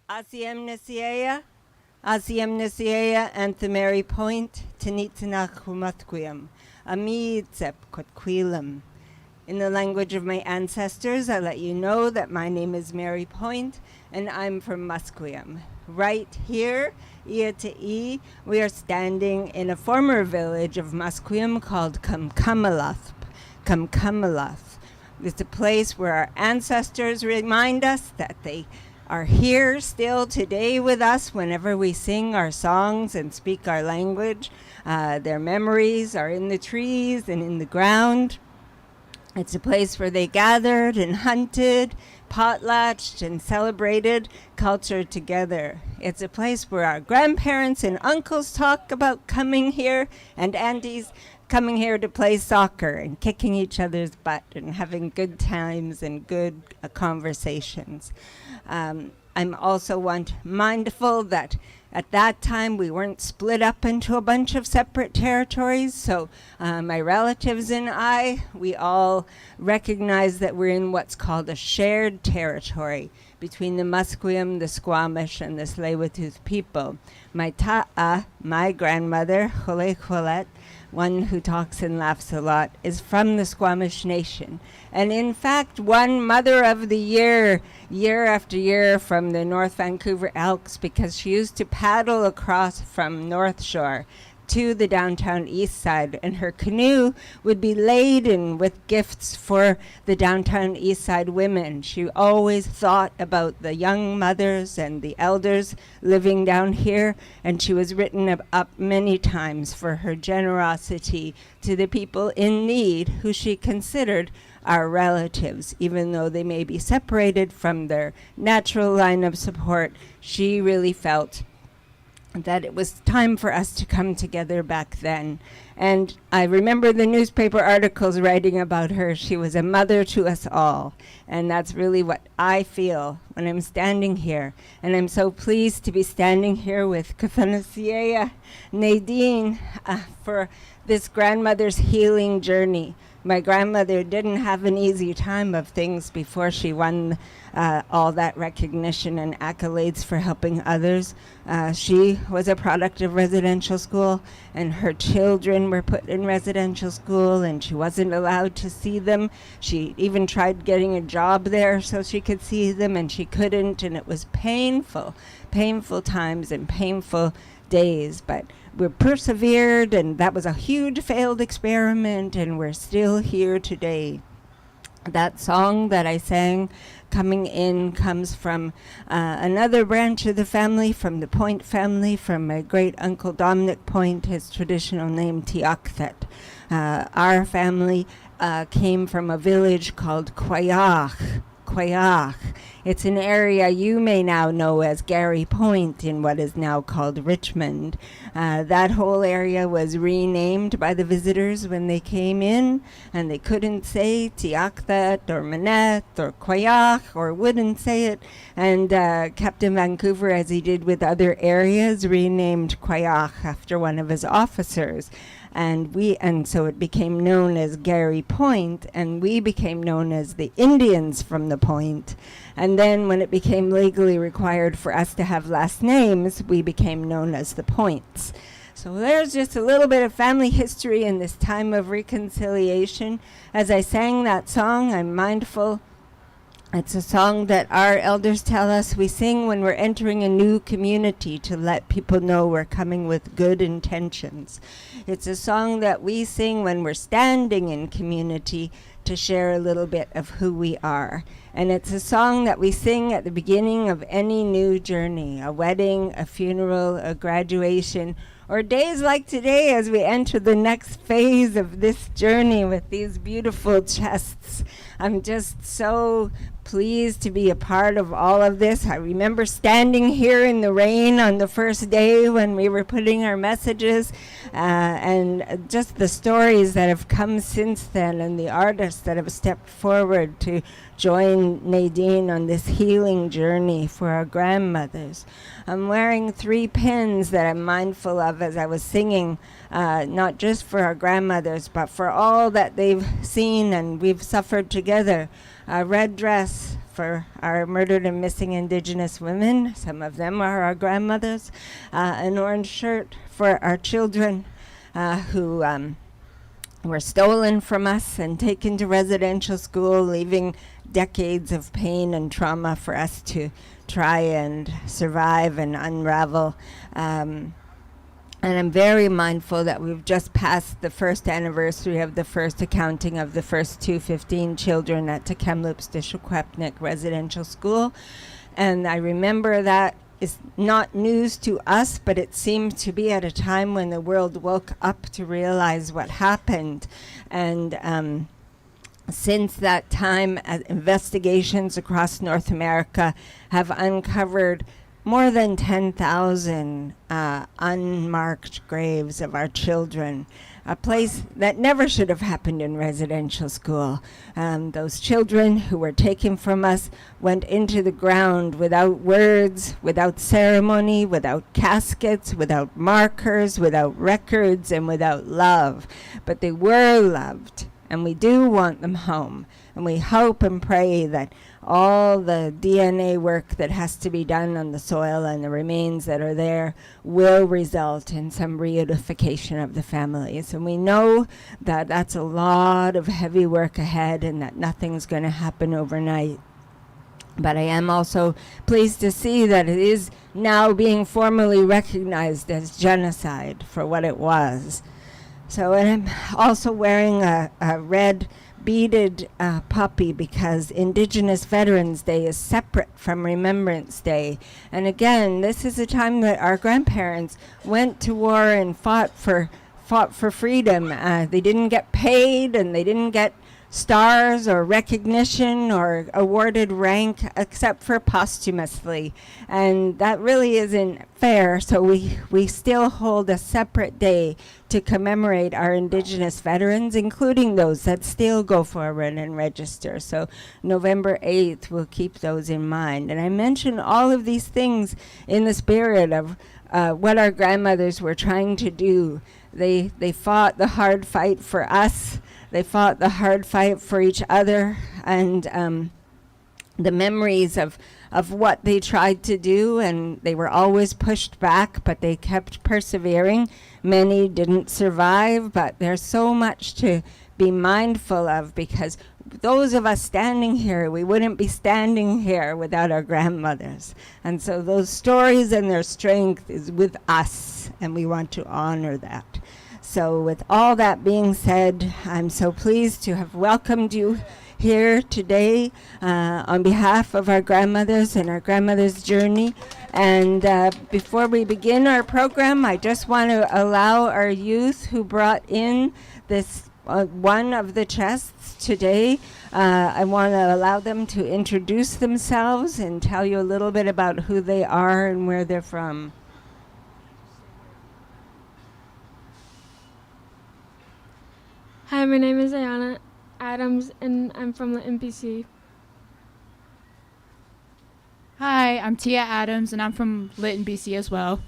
Asiemnesiea, Anthemary Point, Nlaka'pamux, Amidsep Kotquilam. In the language of my ancestors, I let you know that my name is Mary Point, and I'm from Musqueam. Right here, Ia, we are standing in a former village of Musqueam called Kamkamalath. It's a place where our ancestors remind us that they are here still today with us whenever we sing our songs and speak our language. Their memories are in the trees and in the ground. It's a place where they gathered and hunted, potlatched and celebrated culture together. It's a place where our grandparents and uncles talk about coming here, and aunties coming here to play soccer and kicking each other's butt and having good times and good conversations. I'm also mindful that at that time we weren't split up into a bunch of separate territories, so my relatives and we all recognize that we're in what's called a shared territory between the Musqueam, the Squamish, and the Tsleil-Waututh people. My ta'a, my grandmother, Hole, one who talks and laughs a lot, is from the Squamish Nation. And in fact, won Mother of the Year after year from the North Vancouver Elks because she used to paddle across from North Shore to the downtown east side, and her canoe would be laden with gifts for the downtown east side women. She always thought about the young mothers and the elders living down here, and she was written up many times for her generosity to the people in need who she considered our relatives. Even though they may be separated from their natural line of support, she really felt that it was time for us to come together back then. And I remember the newspaper articles writing about her. She was a mother to us all. And that's really what I feel when I'm standing here. And I'm so pleased to be standing here with Kafanasiea Nadine for this grandmother's healing journey. My grandmother didn't have an easy time of things before she won all that recognition and accolades for helping others. She was a product of residential school, and her children were put in residential school, and she wasn't allowed to see them. She even tried getting a job there so she could see them, and she couldn't, and it was painful times and painful days, but we persevered, and that was a huge failed experiment, and we're still here today. That song that I sang, Coming In, comes from another branch of the family, from the Point family, from my great uncle Dominic Point, his traditional name Tiakthet. Our family came from a village called Kwayach. It's an area you may now know as Gary Point in what is now called Richmond. That whole area was renamed by the visitors when they came in, and they couldn't say Tiakthet or Manette or Kwayach, or wouldn't say it. And Captain Vancouver, as he did with other areas, renamed Kwayach after one of his officers. And so it became known as Gary Point, and we became known as the Indians from the Point. And then when it became legally required for us to have last names, we became known as the Points. So there's just a little bit of family history in this time of reconciliation. As I sang that song, I'm mindful. It's a song that our elders tell us we sing when we're entering a new community to let people know we're coming with good intentions. It's a song that we sing when we're standing in community to share a little bit of who we are. And it's a song that we sing at the beginning of any new journey, a wedding, a funeral, a graduation, or days like today as we enter the next phase of this journey with these beautiful chests. I'm just so pleased to be a part of all of this. I remember standing here in the rain on the first day when we were putting our messages, and just the stories that have come since then, and the artists that have stepped forward to join Nadine on this healing journey for our grandmothers. I'm wearing 3 pins that I'm mindful of as I was singing, not just for our grandmothers, but for all that they've seen and we've suffered together. A red dress for our murdered and missing Indigenous women. Some of them are our grandmothers. An orange shirt for our children who were stolen from us and taken to residential school, leaving decades of pain and trauma for us to try and survive and unravel. And I'm very mindful that we've just passed the first anniversary of the first accounting of the first 215 children at Kamloops de Secwépemc Residential School. And I remember that is not news to us, but it seemed to be at a time when the world woke up to realize what happened. And since that time, investigations across North America have uncovered more than 10,000 unmarked graves of our children, a place that never should have happened in residential school. Those children who were taken from us went into the ground without words, without ceremony, without caskets, without markers, without records, and without love. But they were loved, and we do want them home. And we hope and pray that all the DNA work that has to be done on the soil and the remains that are there will result in some reunification of the families. And we know that that's a lot of heavy work ahead and that nothing's going to happen overnight. But I am also pleased to see that it is now being formally recognized as genocide for what it was. So, and I'm also wearing a red beaded puppy because Indigenous Veterans Day is separate from Remembrance Day. And again, this is a time that our grandparents went to war and fought for freedom. They didn't get paid and they didn't get stars or recognition or awarded rank except for posthumously. And that really isn't fair, so we still hold a separate day to commemorate our Indigenous veterans, including those that still go forward and register. So November 8th, we'll keep those in mind. And I mention all of these things in the spirit of what our grandmothers were trying to do. They fought the hard fight for us. They fought the hard fight for each other, and the memories of what they tried to do, and they were always pushed back, but they kept persevering. Many didn't survive, but there's so much to be mindful of, because those of us standing here, we wouldn't be standing here without our grandmothers. And so those stories and their strength is with us, and we want to honor that. So with all that being said, I'm so pleased to have welcomed you here today on behalf of our grandmothers and our grandmothers' journey. And before we begin our program, I just want to allow our youth who brought in this one of the chests today, I want to allow them to introduce themselves and tell you a little bit about who they are and where they're from. Hi, my name is Ayana Adams, and I'm from the NPC. Hi, I'm Tia Adams, and I'm from Lytton, BC as well.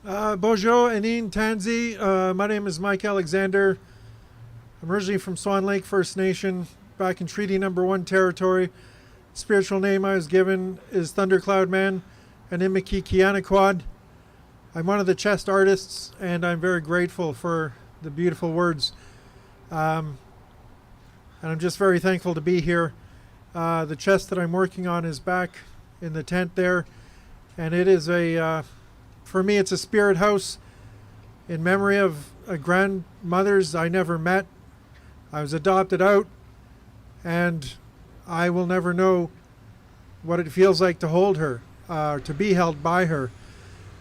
Bonjour, Anine Tanzi. My name is Mike Alexander. I'm originally from Swan Lake First Nation, back in Treaty Number 1 territory. Spiritual name I was given is Thundercloud Man, and Imikikianaquad. I'm one of the chest artists, and I'm very grateful for the beautiful words. And I'm just very thankful to be here. The chest that I'm working on is back in the tent there, and it is for me, it's a spirit house in memory of grandmothers I never met. I was adopted out, and I will never know what it feels like to hold her, to be held by her.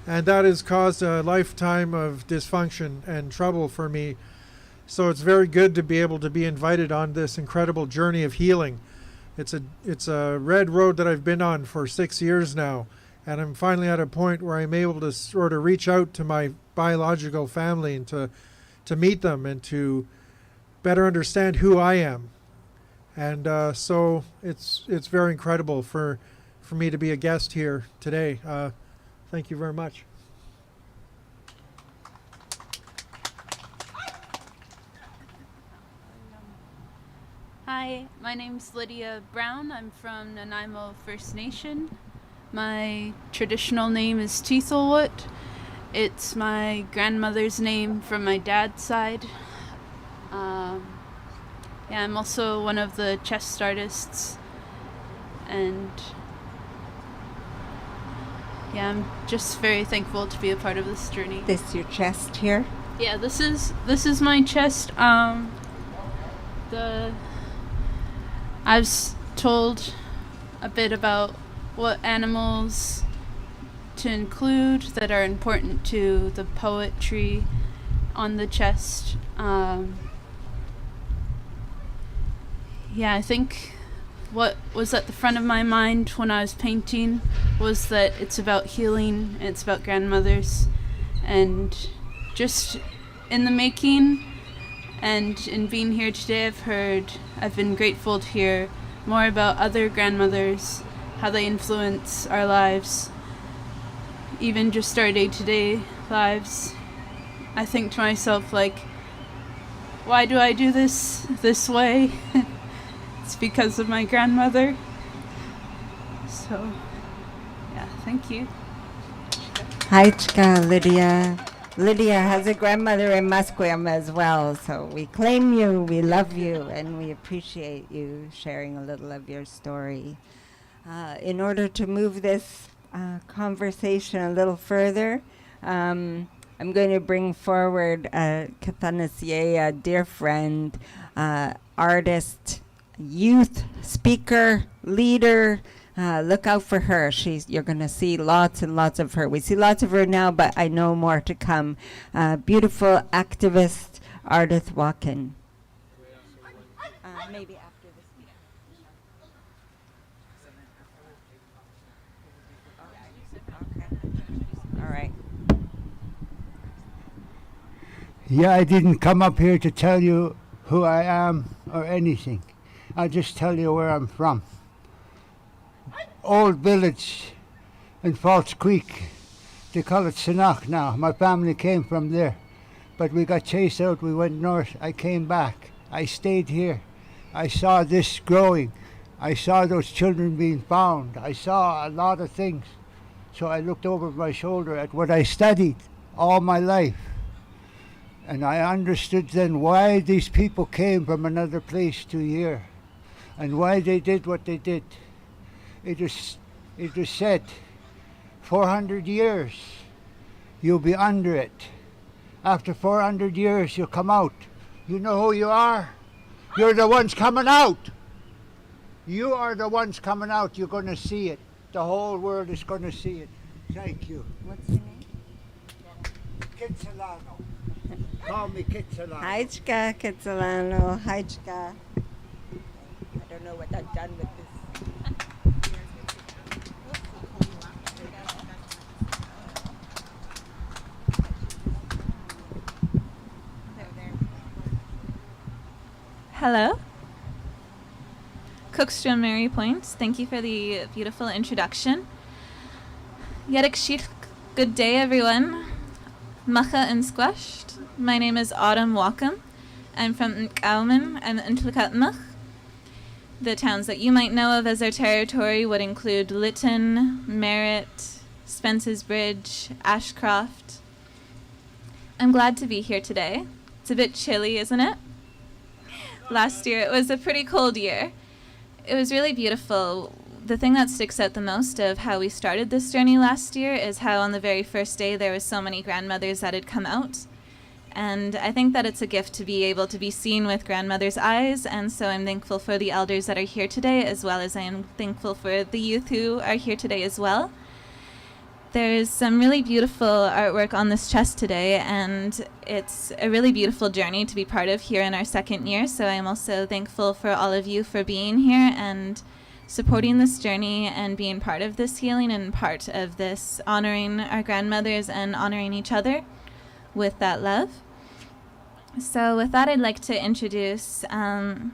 And that has caused a lifetime of dysfunction and trouble for me. So it's very good to be able to be invited on this incredible journey of healing. It's a red road that I've been on for 6 years now. And I'm finally at a point where I'm able to sort of reach out to my biological family and to meet them and to better understand who I am. And so it's very incredible for me to be a guest here today. Thank you very much. Hi, my name's Lydia Brown. I'm from Nanaimo First Nation. My traditional name is Teethelwood. It's my grandmother's name from my dad's side. I'm also one of the chest artists, and I'm just very thankful to be a part of this journey. This your chest here? Yeah, this is my chest. I was told a bit about what animals to include that are important to the poetry on the chest. I think what was at the front of my mind when I was painting was that it's about healing, it's about grandmothers, and just in the making and in being here today, I've been grateful to hear more about other grandmothers, how they influence our lives, even just our day-to-day lives. I think to myself, like, why do I do this way? It's because of my grandmother. So, thank you. Hi, Chika, Lydia. Lydia has a grandmother in Musqueam as well, so we claim you, we love you, and we appreciate you sharing a little of your story. In order to move this conversation a little further, I'm going to bring forward Kathanasiye, a dear friend, artist, youth speaker, leader. Look out for her. You're going to see lots and lots of her. We see lots of her now, but I know more to come. Beautiful activist, Ardith Wakin. Maybe after this. Okay. All right. Yeah, I didn't come up here to tell you who I am or anything. I'll just tell you where I'm from. Old village in False Creek. They call it Sinach now. My family came from there. But we got chased out. We went north. I came back. I stayed here. I saw this growing. I saw those children being found. I saw a lot of things. So I looked over my shoulder at what I studied all my life. And I understood then why these people came from another place to here and why they did what they did. It was said, 400 years, you'll be under it. After 400 years, you'll come out. You know who you are? You're the ones coming out. You are the ones coming out. You're going to see it. The whole world is going to see it. Thank you. What's your name? Kitsilano. Call me Kitsilano. Hajka Kitsilano. Hajka. I don't know what I've done with this. Hello. Cookstrom Mary Points, thank you for the beautiful introduction. Yedek Sheet, good day everyone. Macha and Squashed. My name is Autumn Walkham. I'm from Nlaka'pamux and Nlaka'pamux. The towns that you might know of as our territory would include Lytton, Merritt, Spence's Bridge, Ashcroft. I'm glad to be here today. It's a bit chilly, isn't it? Last year it was a pretty cold year. It was really beautiful. The thing that sticks out the most of how we started this journey last year is how on the very first day there were so many grandmothers that had come out. And I think that it's a gift to be able to be seen with grandmother's eyes, and so I'm thankful for the elders that are here today, as well as I am thankful for the youth who are here today as well. There's some really beautiful artwork on this chest today, and it's a really beautiful journey to be part of here in our second year, so I'm also thankful for all of you for being here and supporting this journey and being part of this healing and part of this honoring our grandmothers and honoring each other with that love. So with that, I'd like to introduce our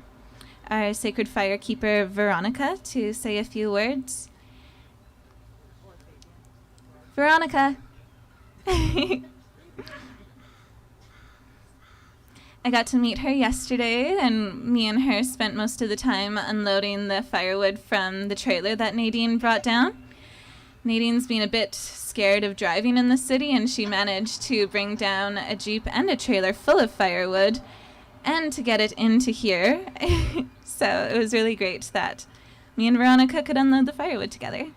sacred firekeeper, Veronica, to say a few words. Veronica. I got to meet her yesterday, and me and her spent most of the time unloading the firewood from the trailer that Nadine brought down. Nadine's been a bit scared of driving in the city, and she managed to bring down a Jeep and a trailer full of firewood and to get it into here. So it was really great that me and Veronica could unload the firewood together.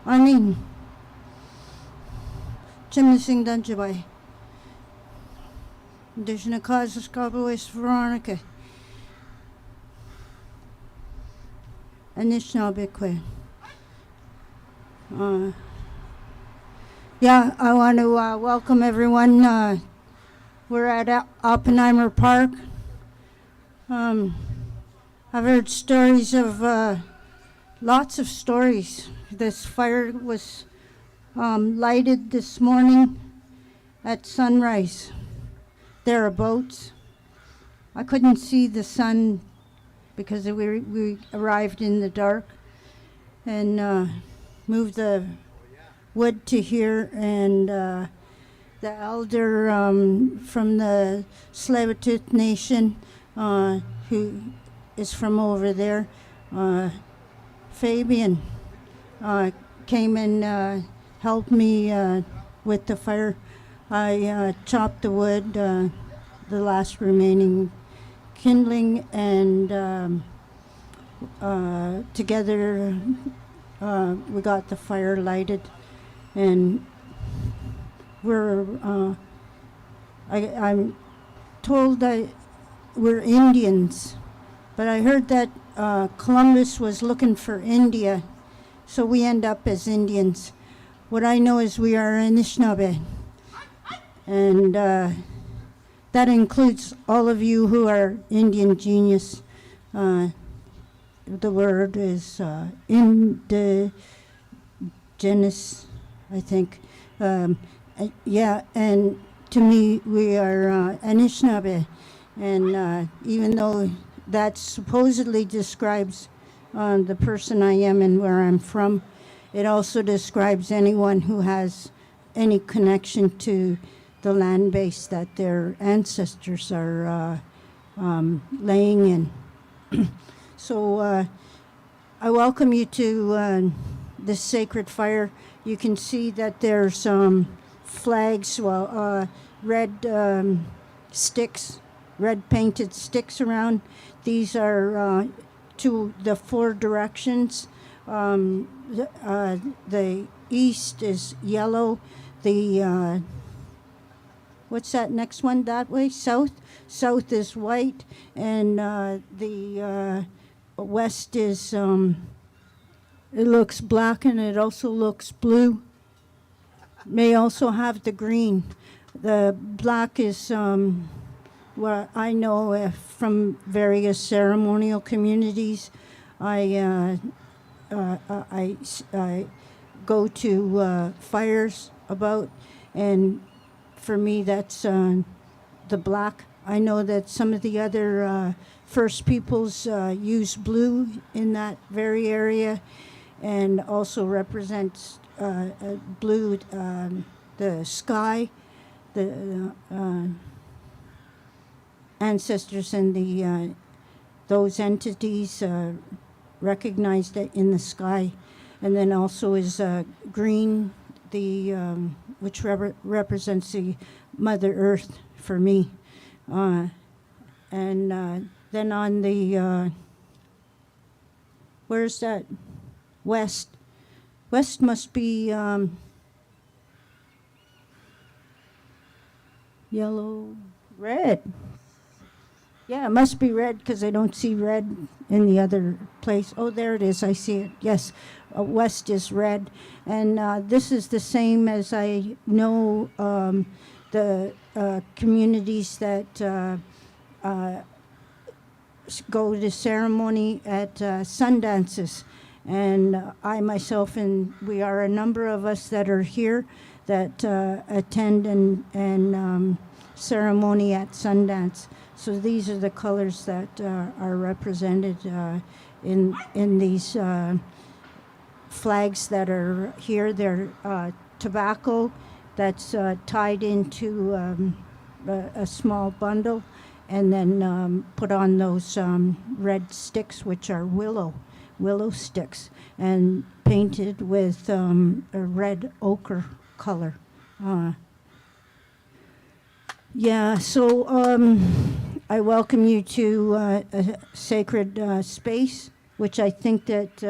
Anin. Chimney Dunjabai. There's no cause of Scarborough Veronica. And it's now Bitcoin. Yeah, I want to welcome everyone. We're at Oppenheimer Park. I've heard stories of, lots of stories. This fire was lighted this morning at sunrise, thereabouts. I couldn't see the sun because we arrived in the dark, and moved the wood to here, and the elder from the Tsleil-Waututh Nation, who is from over there, Fabian, came and helped me with the fire. I chopped the wood, the last remaining kindling, and together we got the fire lighted, and I'm told that we're Indians, but I heard that Columbus was looking for India, so we end up as Indians. What I know is we are Anishinaabe, and that includes all of you who are Indian genius. The word is Indigenous, I think. Yeah, and to me, we are Anishinaabe, and even though that supposedly describes the person I am and where I'm from, it also describes anyone who has any connection to the land base that their ancestors are laying in. So I welcome you to this sacred fire. You can see that there's flags, red sticks, red painted sticks around. These are to the 4 directions. The east is yellow. The what's that next one that way? South. South is white, and the west is it looks black, and it also looks blue. May also have the green. The black is what I know from various ceremonial communities. I go to fires about, and for me that's the black. I know that some of the other First Peoples use blue in that very area, and also represents blue, the sky, the ancestors and the those entities recognized it in the sky. And then also is green, the which represents the Mother Earth for me. And then on the where's that? West. West must be yellow, red. Yeah, it must be red because I don't see red in the other place. Oh, there it is. I see it. Yes, west is red. And this is the same as I know the communities that go to ceremony at sundances. And I myself, and we are a number of us that are here that attend and ceremony at Sundance. So these are the colors that are represented in these flags that are here. They're tobacco that's tied into a small bundle, and then put on those red sticks, which are willow sticks, and painted with a red ochre color. Yeah, so I welcome you to a sacred space, which I think that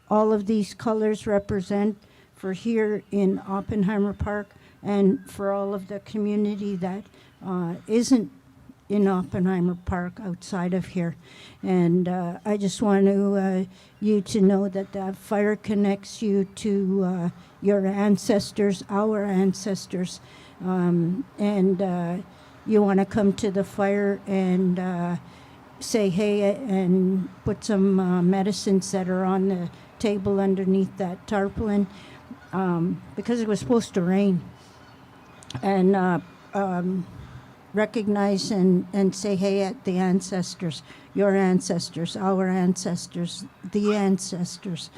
all of these colors represent for here in Oppenheimer Park, and for all of the community that isn't in Oppenheimer Park outside of here. And I just want you to know that that fire connects you to your ancestors, our ancestors, and you want to come to the fire and say hey and put some medicines that are on the table underneath that tarpaulin, because it was supposed to rain. And recognize and say hey at the ancestors, your ancestors, our ancestors, the ancestors.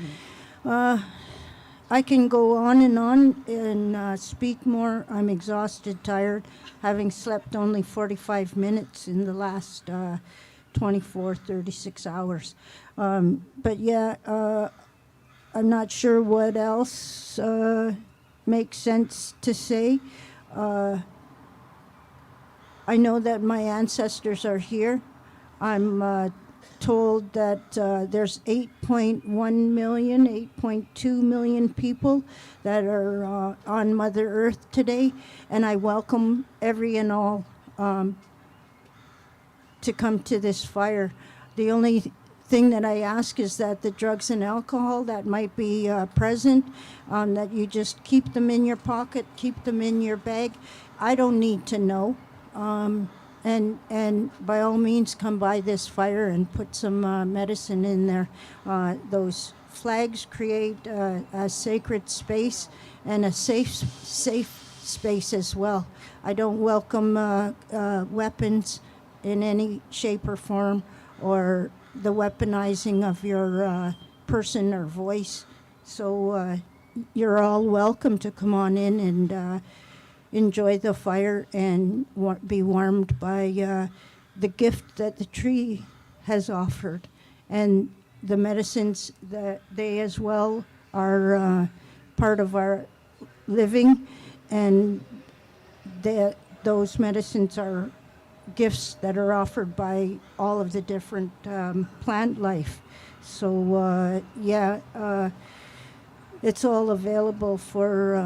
I can go on and speak more. I'm exhausted, tired, having slept only 45 minutes in the last 36 hours. But yeah, I'm not sure what else makes sense to say. I know that my ancestors are here. I'm told that there's 8.1 million, 8.2 million people that are on Mother Earth today, and I welcome every and all to come to this fire. The only thing that I ask is that the drugs and alcohol that might be present, that you just keep them in your pocket, keep them in your bag. I don't need to know. And by all means, come by this fire and put some medicine in there. Those flags create a sacred space and a safe space as well. I don't welcome weapons in any shape or form, or the weaponizing of your person or voice. So you're all welcome to come on in and enjoy the fire and be warmed by the gift that the tree has offered. And the medicines, that they as well are part of our living, and those medicines are gifts that are offered by all of the different plant life. So it's all available for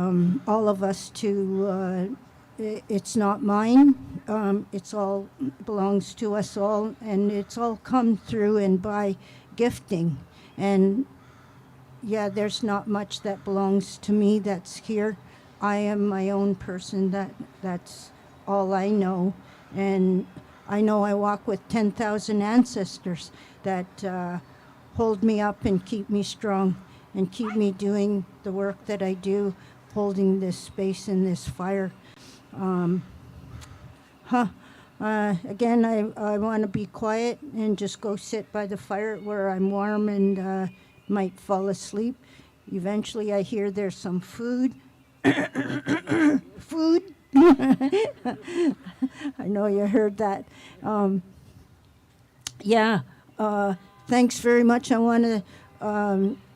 all of us to, it's not mine, it's all belongs to us all, and it's all come through and by gifting. And yeah, there's not much that belongs to me that's here. I am my own person, that's all I know. And I know I walk with 10,000 ancestors that hold me up and keep me strong and keep me doing the work that I do, holding this space and this fire. Again, I want to be quiet and just go sit by the fire where I'm warm and might fall asleep. Eventually I hear there's some food. Food. I know you heard that. Thanks very much. I want to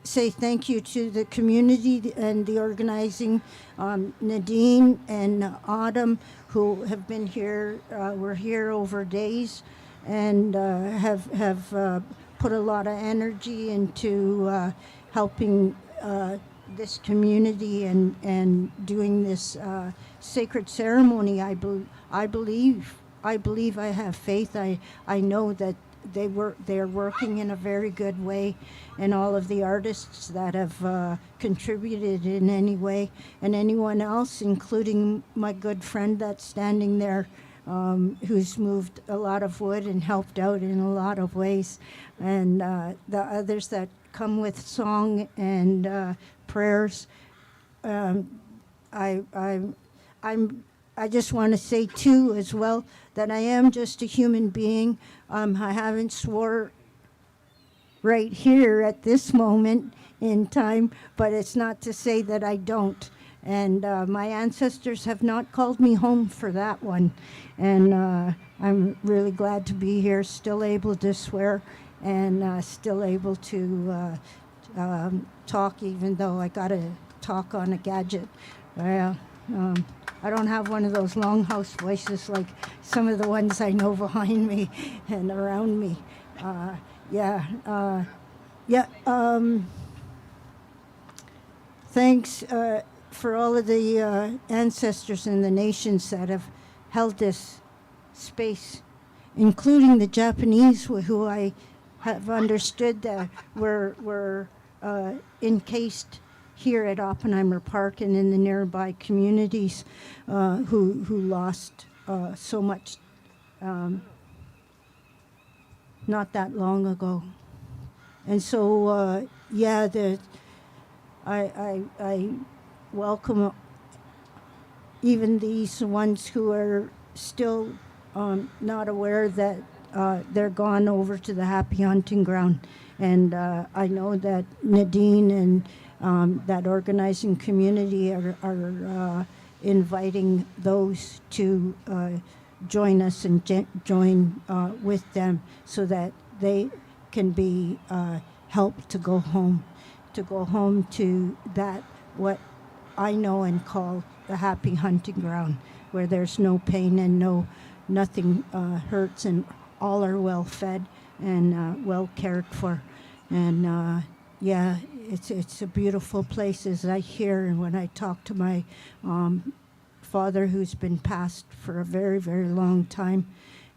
say thank you to the community and the organizing, Nadine and Autumn, who have been here. We're here over days, and have put a lot of energy into helping this community and doing this sacred ceremony. I believe I have faith. I know that they're working in a very good way, and all of the artists that have contributed in any way, and anyone else, including my good friend that's standing there, who's moved a lot of wood and helped out in a lot of ways, and the others that come with song and prayers. I just want to say too as well that I am just a human being. I haven't swore right here at this moment in time, but it's not to say that I don't. And my ancestors have not called me home for that one. And I'm really glad to be here, still able to swear and still able to talk, even though I got to talk on a gadget. I don't have one of those longhouse voices like some of the ones I know behind me and around me. Thanks for all of the ancestors and the nations that have held this space, including the Japanese, who I have understood that were encased here at Oppenheimer Park and in the nearby communities, who lost so much not that long ago. And so, I welcome even these ones who are still not aware that they're gone over to the happy hunting ground. And I know that Nadine and that organizing community are inviting those to join us and join with them so that they can be helped to go home to that, what I know and call the happy hunting ground, where there's no pain and nothing hurts, and all are well fed and well cared for. And it's a beautiful place, as I hear, and when I talk to my father, who's been passed for a very, very long time,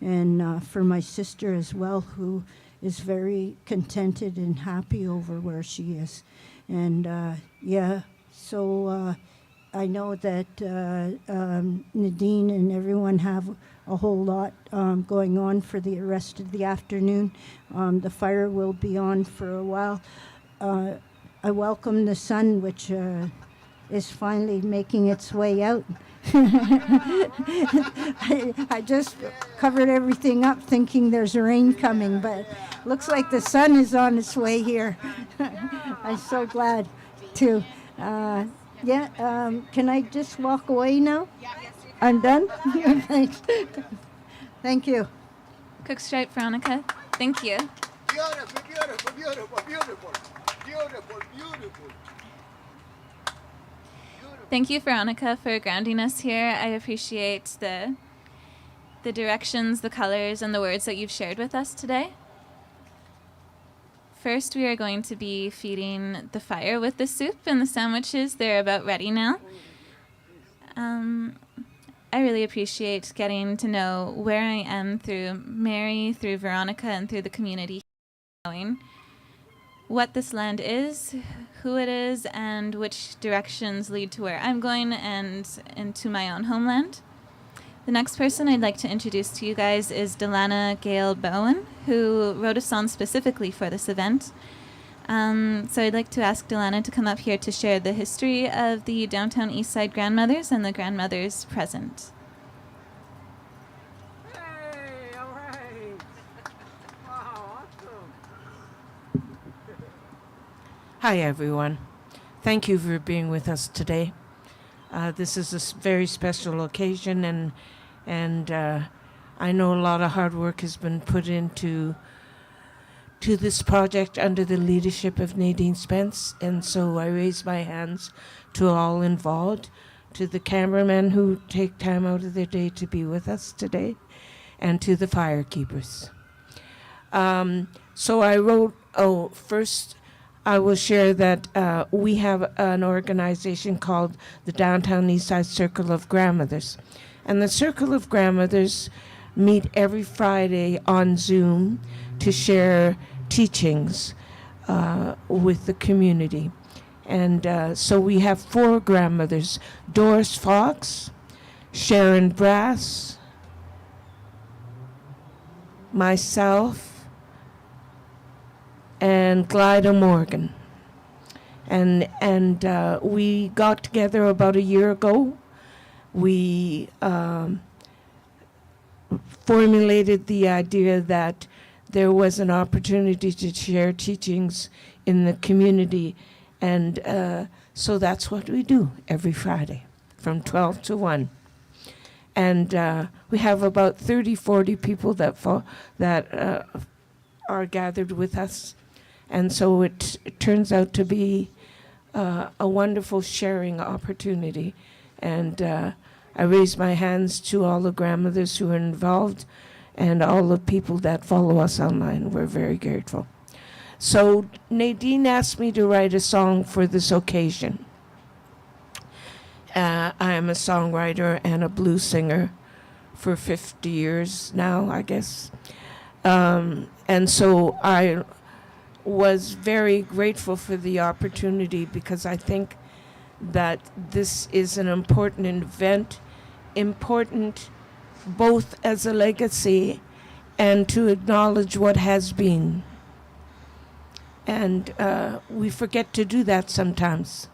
and for my sister as well, who is very contented and happy over where she is. And so I know that Nadine and everyone have a whole lot going on for the rest of the afternoon. The fire will be on for a while. I welcome the sun, which is finally making its way out. I just covered everything up thinking there's rain coming, but looks like the sun is on its way here. I'm so glad too. Can I just walk away now? I'm done? Thanks. Thank you. Cookstripe Veronica, thank you. Beautiful, beautiful, beautiful, beautiful, beautiful, beautiful. Thank you, Veronica, for grounding us here. I appreciate the directions, the colors, and the words that you've shared with us today. First, we are going to be feeding the fire with the soup and the sandwiches. They're about ready now. I really appreciate getting to know where I am through Mary, through Veronica, and through the community, knowing what this land is, who it is, and which directions lead to where I'm going and into my own homeland. The next person I'd like to introduce to you guys is Dalannah Gail Bowen, who wrote a song specifically for this event. So I'd like to ask Dalannah to come up here to share the history of the Downtown Eastside grandmothers and the grandmothers present. Hey, all right. Wow, awesome. Hi, everyone. Thank you for being with us today. This is a very special occasion, and I know a lot of hard work has been put into this project under the leadership of Nadine Spence, and so I raise my hands to all involved, to the cameramen who take time out of their day to be with us today, and to the firekeepers. So I wrote, first I will share that we have an organization called the Downtown Eastside Circle of Grandmothers. And the Circle of Grandmothers meet every Friday on Zoom to share teachings with the community. And so we have 4 grandmothers: Doris Fox, Sharon Brass, myself, and Glyda Morgan. And we got together about a year ago. We formulated the idea that there was an opportunity to share teachings in the community, and so that's what we do every Friday from 12 to 1. And we have about 30-40 people that are gathered with us. And so it turns out to be a wonderful sharing opportunity. And I raise my hands to all the grandmothers who are involved and all the people that follow us online. We're very grateful. So Nadine asked me to write a song for this occasion. I am a songwriter and a blues singer for 50 years now, I guess. And so I was very grateful for the opportunity, because I think that this is an important event, important both as a legacy and to acknowledge what has been. And we forget to do that sometimes.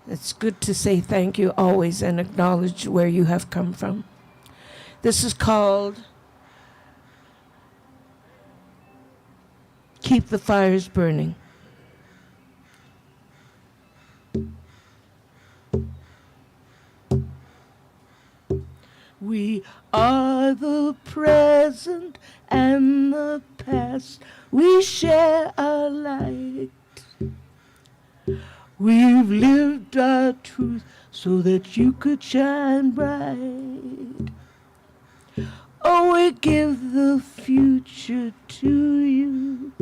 It's good to say thank you always and acknowledge where you have come from. This is called Keep the Fires Burning. We are the present and the past. We share our light. We've lived our truth so that you could shine bright. Oh, we give the future to you.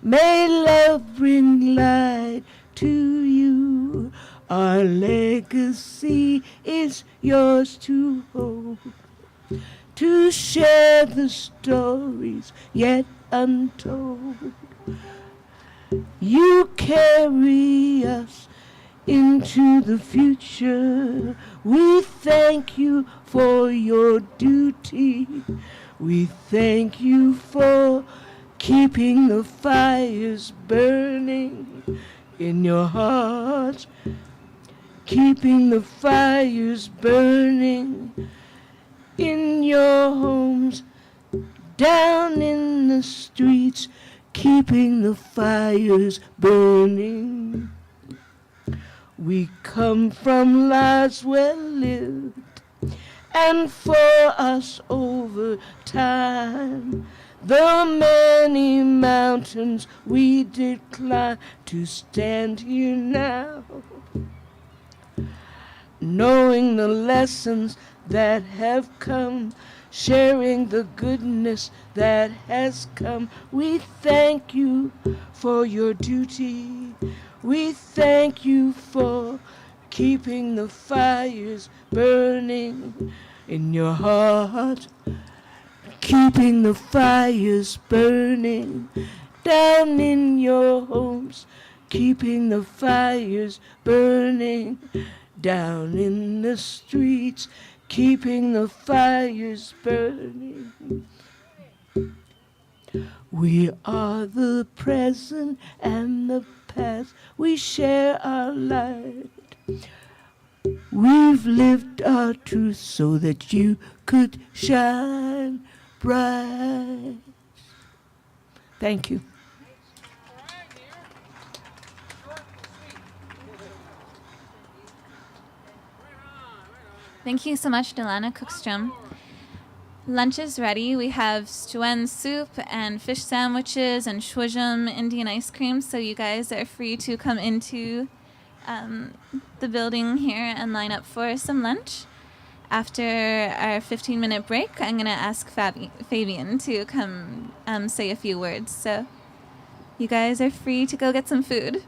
May love bring light to you. Our legacy is yours to hold. to share the stories yet untold. You carry us into the future. We thank you for your duty. We thank you for keeping the fires burning in your heart, keeping the fires burning in your homes, down in the streets, keeping the fires burning. We come from lives well lived, and for us over time, the many mountains we did climb to stand here now, knowing the lessons that have come, sharing the goodness that has come. We thank you for your duty. We thank you for keeping the fires burning in your heart, keeping the fires burning down in your homes, keeping the fires burning down in the streets, keeping the fires burning. We are the present and the past. We share our light. We've lived our truth so that you could shine bright. Thank you. Thank you so much, Dalannah Cookstrom. Lunch is ready. We have stuen soup and fish sandwiches and shwujum Indian ice cream, so you guys are free to come into the building here and line up for some lunch. After our 15-minute break, I'm going to ask Fabian to come say a few words. So you guys are free to go get some food.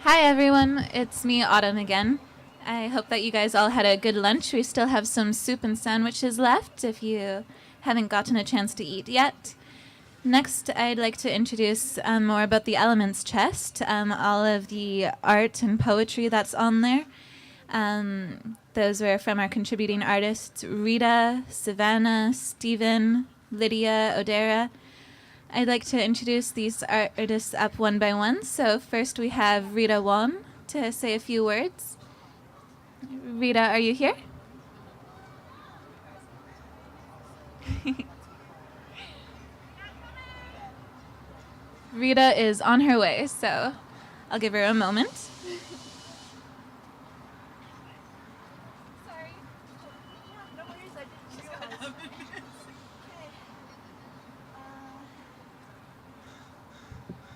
Hi everyone, it's me, Autumn, again. I hope that you guys all had a good lunch. We still have some soup and sandwiches left if you haven't gotten a chance to eat yet. Next, I'd like to introduce more about the Elements Chest, all of the art and poetry that's on there. Those were from our contributing artists, Rita, Savannah, Stephen, Lydia, Odera. I'd like to introduce these artists up one by one. So first we have Rita Won to say a few words. Rita, are you here? Rita is on her way, so I'll give her a moment.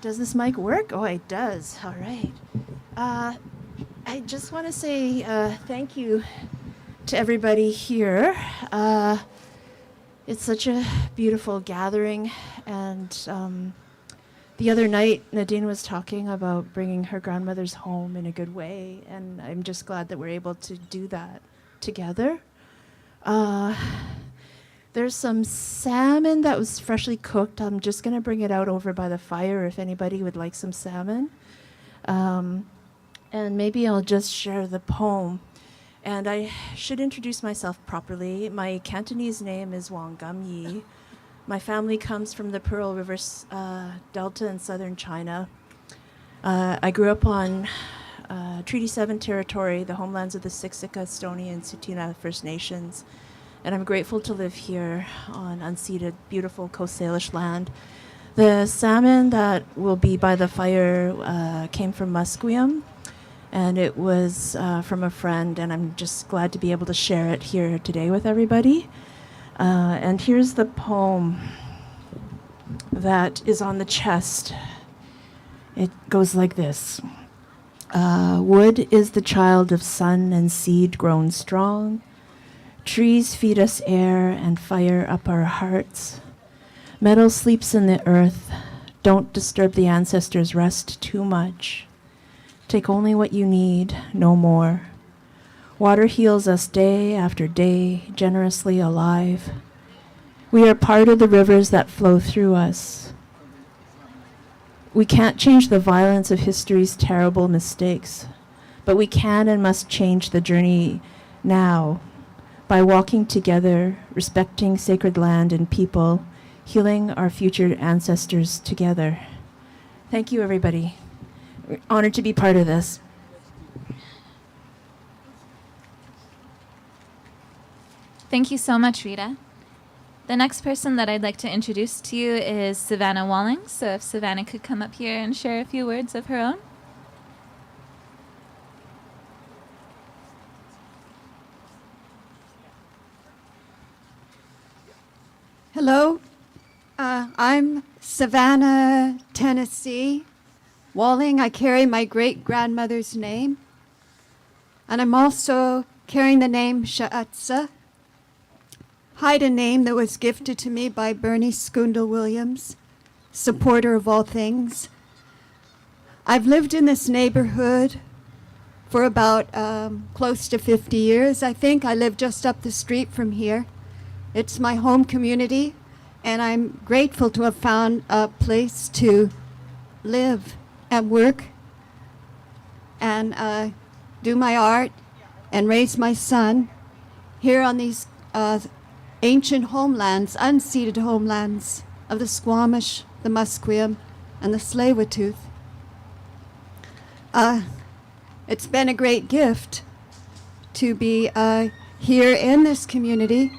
Does this mic work? Oh, it does. All right. I just want to say thank you to everybody here. It's such a beautiful gathering. And the other night, Nadine was talking about bringing her grandmother's home in a good way. And I'm just glad that we're able to do that together. There's some salmon that was freshly cooked. I'm just going to bring it out over by the fire if anybody would like some salmon. And maybe I'll just share the poem. And I should introduce myself properly. My Cantonese name is Wang Gam Yi. My family comes from the Pearl River Delta in southern China. I grew up on Treaty 7 territory, the homelands of the Siksika, Stoney, and Tsuut'ina First Nations. And I'm grateful to live here on unceded, beautiful Coast Salish land. The salmon that will be by the fire came from Musqueam, and it was from a friend, and I'm just glad to be able to share it here today with everybody. And here's the poem that is on the chest. It goes like this. Wood is the child of sun and seed grown strong. Trees feed us air and fire up our hearts. Metal sleeps in the earth. Don't disturb the ancestors' rest too much. Take only what you need, no more. Water heals us day after day, generously alive. We are part of the rivers that flow through us. We can't change the violence of history's terrible mistakes, but we can and must change the journey now by walking together, respecting sacred land and people, healing our future ancestors together. Thank you, everybody. We're honored to be part of this. Thank you so much, Rita. The next person that I'd like to introduce to you is Savannah Walling. So if Savannah could come up here and share a few words of her own. Hello, I'm Savannah, Tennessee. Walling, I carry my great-grandmother's name. And I'm also carrying the name Sha'atsa, Haida name that was gifted to me by Bernie Skundal Williams, supporter of all things. I've lived in this neighborhood for about close to 50 years. I think I live just up the street from here. It's my home community, and I'm grateful to have found a place to live and work and do my art and raise my son here on these ancient homelands, unceded homelands of the Squamish, the Musqueam, and the Tsleil-Waututh. It's been a great gift to be here in this community.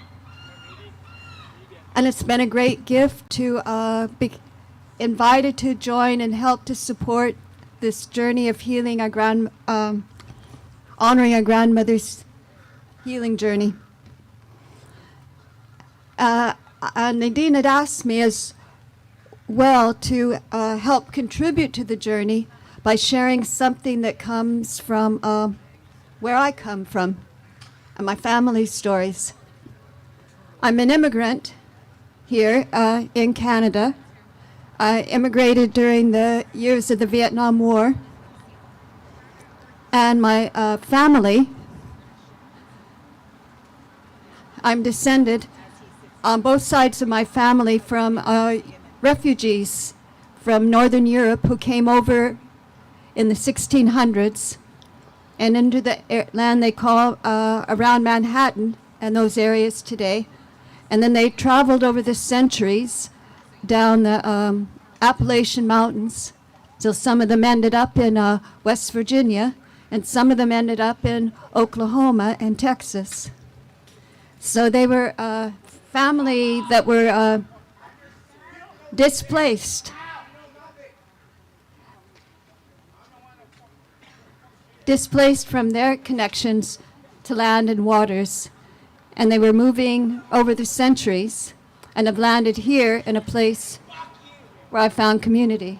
And it's been a great gift to be invited to join and help to support this journey of healing honoring our grandmother's healing journey. Nadine had asked me as well to help contribute to the journey by sharing something that comes from where I come from and my family's stories. I'm an immigrant here in Canada. I immigrated during the years of the Vietnam War. And my family, I'm descended on both sides of my family from refugees from Northern Europe who came over in the 1600s and into the land they call around Manhattan and those areas today. And then they traveled over the centuries down the Appalachian Mountains till some of them ended up in West Virginia and some of them ended up in Oklahoma and Texas. So they were a family that were displaced. Displaced from their connections to land and waters. And they were moving over the centuries and have landed here in a place where I found community.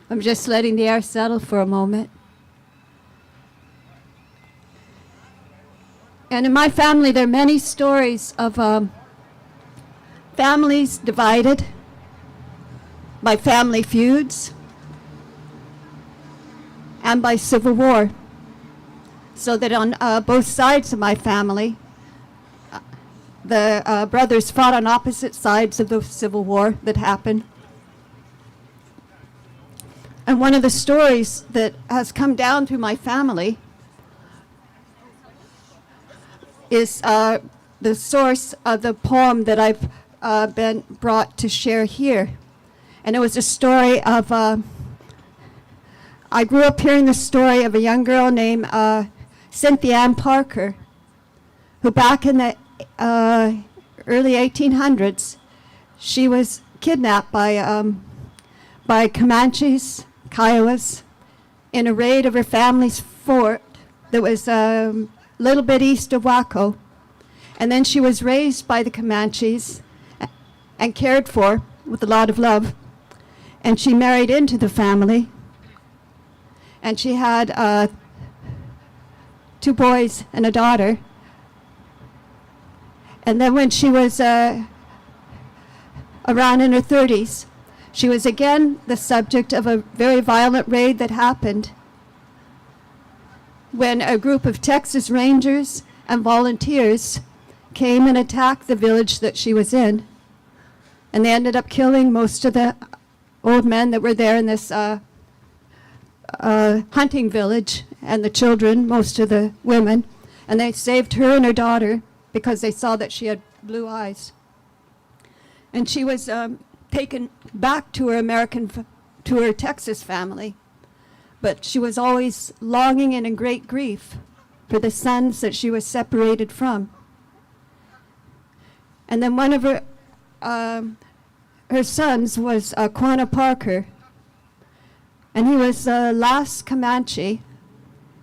I'm just letting the air settle for a moment. And in my family, there are many stories of families divided by family feuds and by civil war. So that on both sides of my family, the brothers fought on opposite sides of the civil war that happened. And one of the stories that has come down through my family is the source of the poem that I've been brought to share here. And it was a story of, I grew up hearing the story of a young girl named Cynthia Ann Parker, who back in the early 1800s, she was kidnapped by Comanches, Kiowas, in a raid of her family's fort that was a little bit east of Waco. And then she was raised by the Comanches and cared for with a lot of love. And she married into the family. And she had 2 boys and a daughter. And then when she was around in her 30s, she was again the subject of a very violent raid that happened when a group of Texas Rangers and volunteers came and attacked the village that she was in. And they ended up killing most of the old men that were there in this hunting village, and the children, most of the women. And they saved her and her daughter because they saw that she had blue eyes. And she was taken back to her to her Texas family. But she was always longing and in great grief for the sons that she was separated from. And then one of her sons was Quanah Parker. And he was the last Comanche,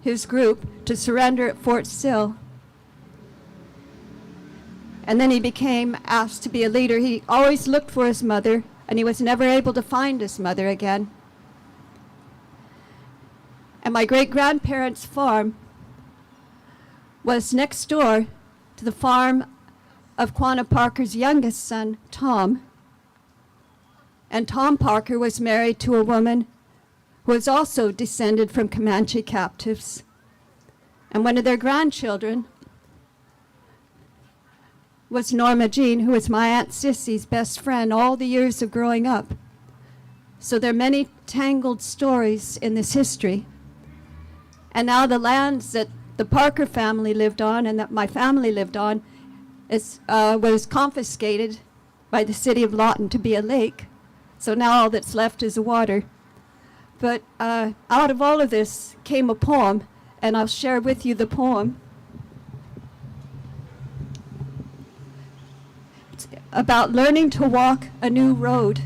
his group, to surrender at Fort Sill. And then he became asked to be a leader. He always looked for his mother, and he was never able to find his mother again. And my great-grandparents' farm was next door to the farm of Quanah Parker's youngest son, Tom. And Tom Parker was married to a woman who was also descended from Comanche captives. And one of their grandchildren was Norma Jean, who was my Aunt Sissy's best friend all the years of growing up. So there are many tangled stories in this history. And now the lands that the Parker family lived on and that my family lived on was confiscated by the city of Lytton to be a lake. So now all that's left is the water. But out of all of this came a poem, and I'll share with you the poem. It's about learning to walk a new road.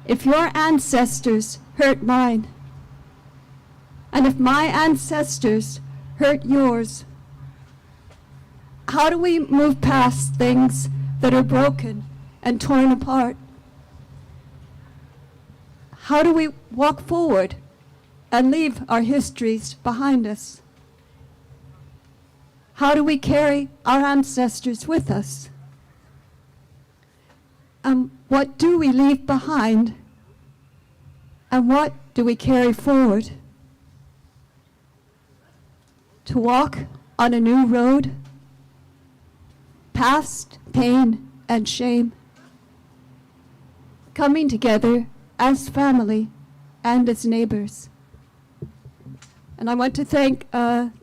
If your ancestors hurt mine, and if my ancestors hurt yours, how do we move past things that are broken and torn apart? How do we walk forward and leave our histories behind us? How do we carry our ancestors with us? What do we leave behind? And what do we carry forward? To walk on a new road, past pain and shame, coming together as family and as neighbors. And I want to thank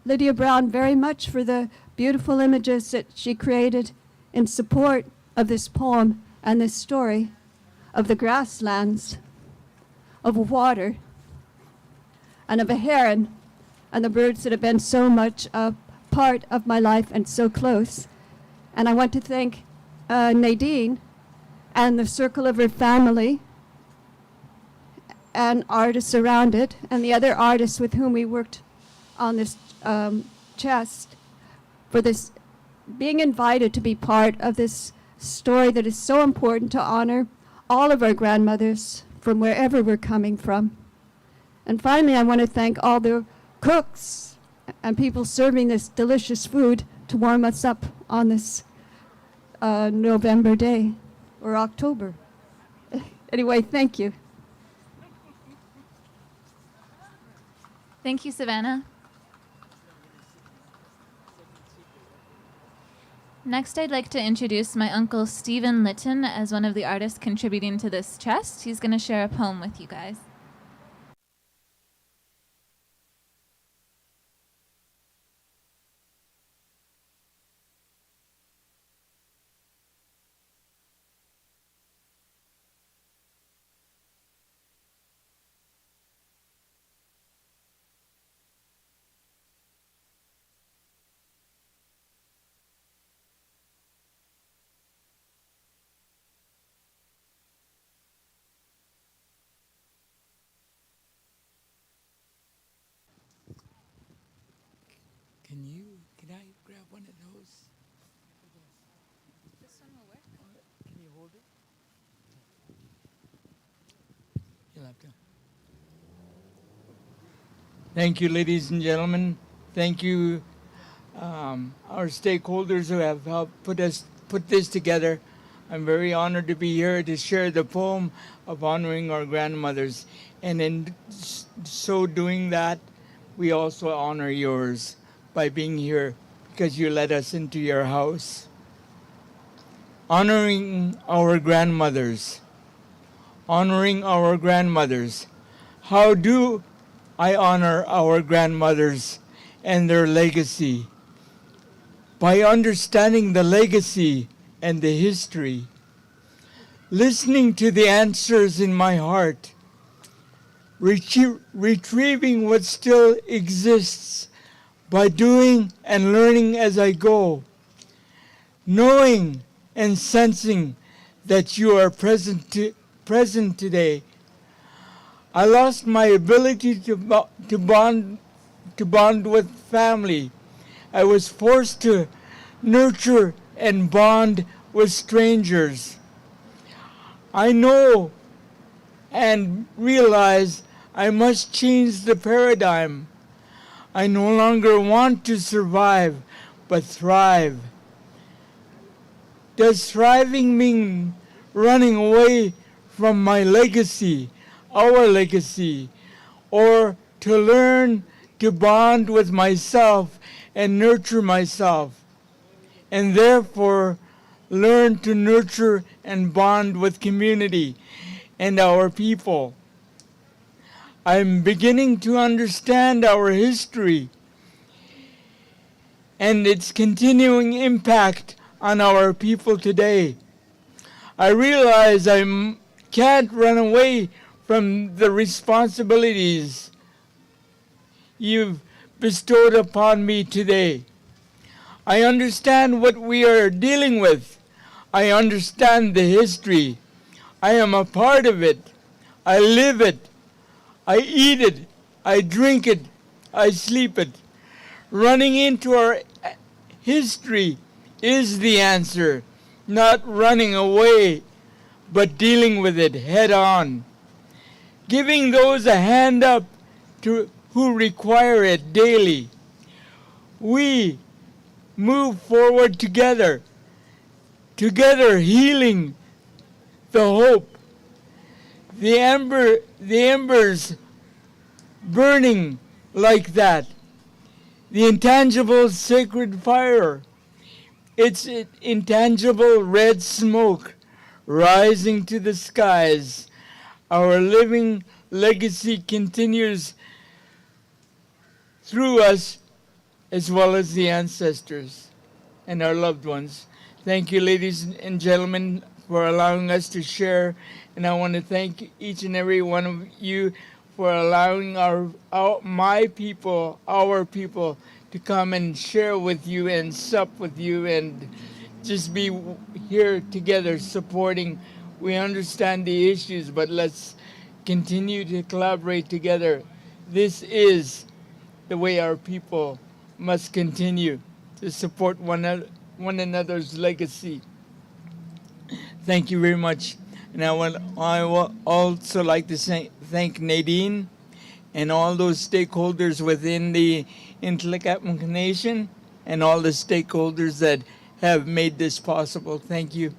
Lydia Brown very much for the beautiful images that she created in support of this poem and this story of the grasslands, of water, and of a heron, and the birds that have been so much a part of my life and so close. And I want to thank Nadine and the circle of her family and artists around it, and the other artists with whom we worked on this chest, for this being invited to be part of this story that is so important to honor all of our grandmothers from wherever we're coming from. And finally, I want to thank all the cooks and people serving this delicious food to warm us up on this November day, or October. Anyway, thank you. Thank you, Savannah. Next, I'd like to introduce my uncle Stephen Lytton as one of the artists contributing to this chest. He's going to share a poem with you guys. Can I grab one of those? This one will work. Can you hold it? You'll have to. Thank you, ladies and gentlemen. Thank you, our stakeholders who have helped put this together. I'm very honored to be here to share the poem of honoring our grandmothers. And in so doing that, we also honor yours by being here because you let us into your house. Honoring our grandmothers. Honoring our grandmothers. How do I honor our grandmothers and their legacy? By understanding the legacy and the history. Listening to the answers in my heart. Retrieving what still exists by doing and learning as I go, knowing and sensing that you are present today. I lost my ability to bond with family. I was forced to nurture and bond with strangers. I know and realize I must change the paradigm. I no longer want to survive, but thrive. Does thriving mean running away from my legacy, our legacy, or to learn to bond with myself and nurture myself, and therefore learn to nurture and bond with community and our people? I'm beginning to understand our history and its continuing impact on our people today. I realize I can't run away from the responsibilities you've bestowed upon me today. I understand what we are dealing with. I understand the history. I am a part of it. I live it. I eat it, I drink it, I sleep it. Running into our history is the answer, not running away, but dealing with it head on. Giving those a hand up who require it daily. We move forward together. Together, healing the hope. The embers burning like that. The intangible sacred fire. It's intangible red smoke rising to the skies. Our living legacy continues through us as well as the ancestors and our loved ones. Thank you, ladies and gentlemen, for allowing us to share. And I want to thank each and every one of you for allowing my people, our people, to come and share with you and sup with you and just be here together supporting. We understand the issues, but let's continue to collaborate together. This is the way our people must continue to support one another's legacy. Thank you very much. And I would also like to thank Nadine and all those stakeholders within the Nlaka'pamux Nation and all the stakeholders that have made this possible. Thank you.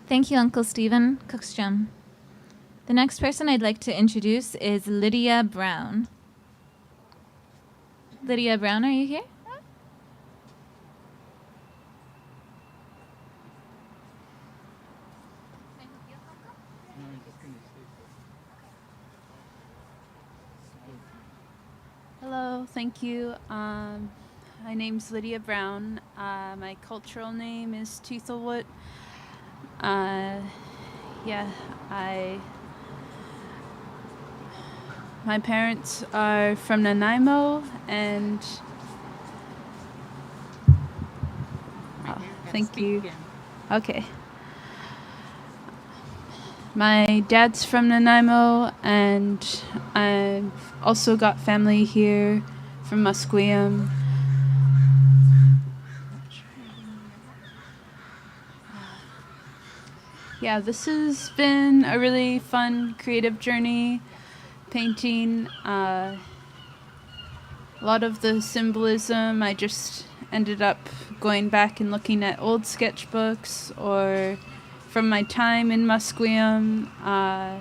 Thank you, Uncle Stephen Cookstrom. The next person I'd like to introduce is Lydia Brown. Lydia Brown, are you here? Hello, thank you. My name's Lydia Brown. My cultural name is Teethelwood. My parents are from Nanaimo, and thank you. Okay. My dad's from Nanaimo, and I've also got family here from Musqueam. Yeah, this has been a really fun, creative journey, painting. A lot of the symbolism, I just ended up going back and looking at old sketchbooks or from my time in Musqueam. I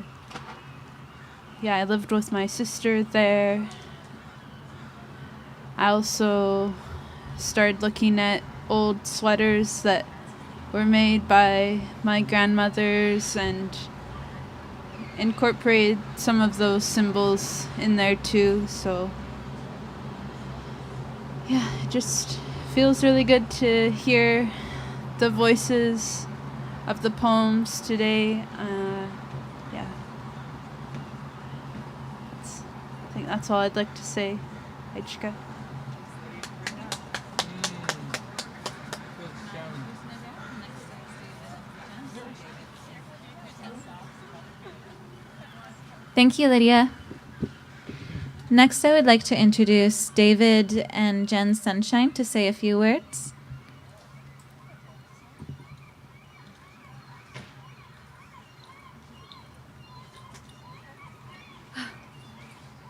lived with my sister there. I also started looking at old sweaters that were made by my grandmothers and incorporated some of those symbols in there too. So yeah, it just feels really good to hear the voices of the poems today. I think that's all I'd like to say. Aichka. Thank you, Lydia. Next, I would like to introduce David and Jen Sunshine to say a few words.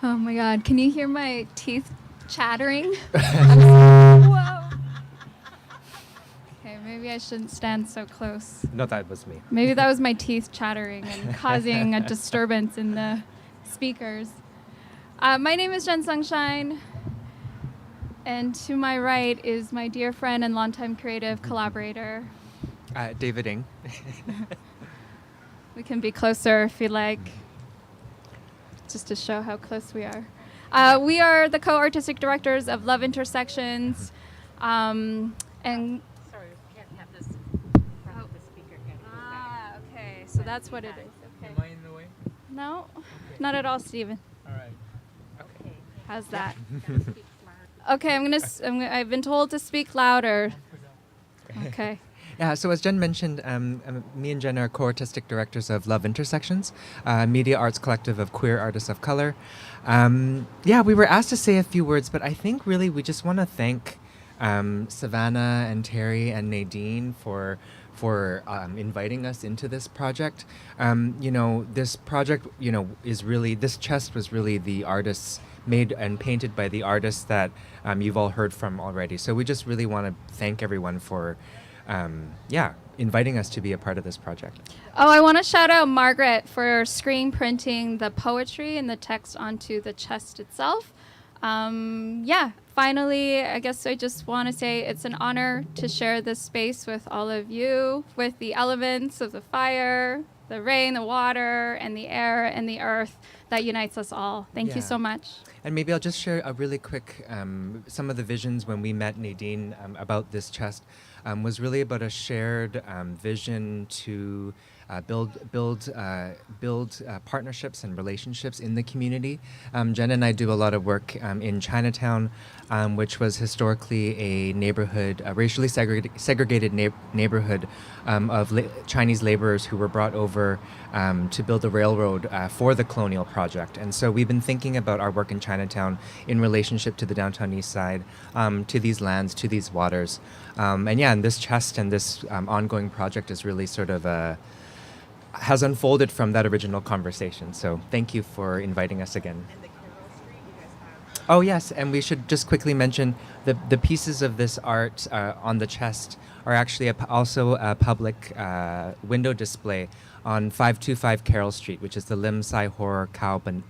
Oh my God, can you hear my teeth chattering? Whoa. Okay, maybe I shouldn't stand so close. No, that was me. Maybe that was my teeth chattering and causing a disturbance in the speakers. My name is Jen Sunshine, and to my right is my dear friend and longtime creative collaborator. David Ng. We can be closer if you like, just to show how close we are. We are the co-artistic directors of Love Intersections, and sorry, we can't have this. The speaker can't do that. Okay, so that's what it is. Okay. Am I in the way? No, not at all, Stephen. All right. Okay. How's that? Okay, I've been told to speak louder. Okay. Yeah, so as Jen mentioned, me and Jen are co-artistic directors of Love Intersections, a media arts collective of queer artists of color. We were asked to say a few words, but I think really we just want to thank Savannah and Terry and Nadine for inviting us into this project. This project, is really, this chest was really the artists made and painted by the artists that you've all heard from already. So we just really want to thank everyone for, inviting us to be a part of this project. Oh, I want to shout out Margaret for screen printing the poetry and the text onto the chest itself. Finally, I guess I just want to say it's an honor to share this space with all of you, with the elements of the fire, the rain, the water, and the air, and the earth that unites us all. Thank you so much. And maybe I'll just share a really quick, some of the visions when we met Nadine about this chest was really about a shared vision to build partnerships and relationships in the community. Jen and I do a lot of work in Chinatown, which was historically a neighborhood, a racially segregated neighborhood of Chinese laborers who were brought over to build the railroad for the colonial project. And so we've been thinking about our work in Chinatown in relationship to the downtown east side, to these lands, to these waters. And this chest and this ongoing project is really sort of has unfolded from that original conversation. So thank you for inviting us again. Oh yes, and we should just quickly mention the pieces of this art on the chest are actually also a public window display on 525 Carroll Street, which is the Lim Sai Hor Khao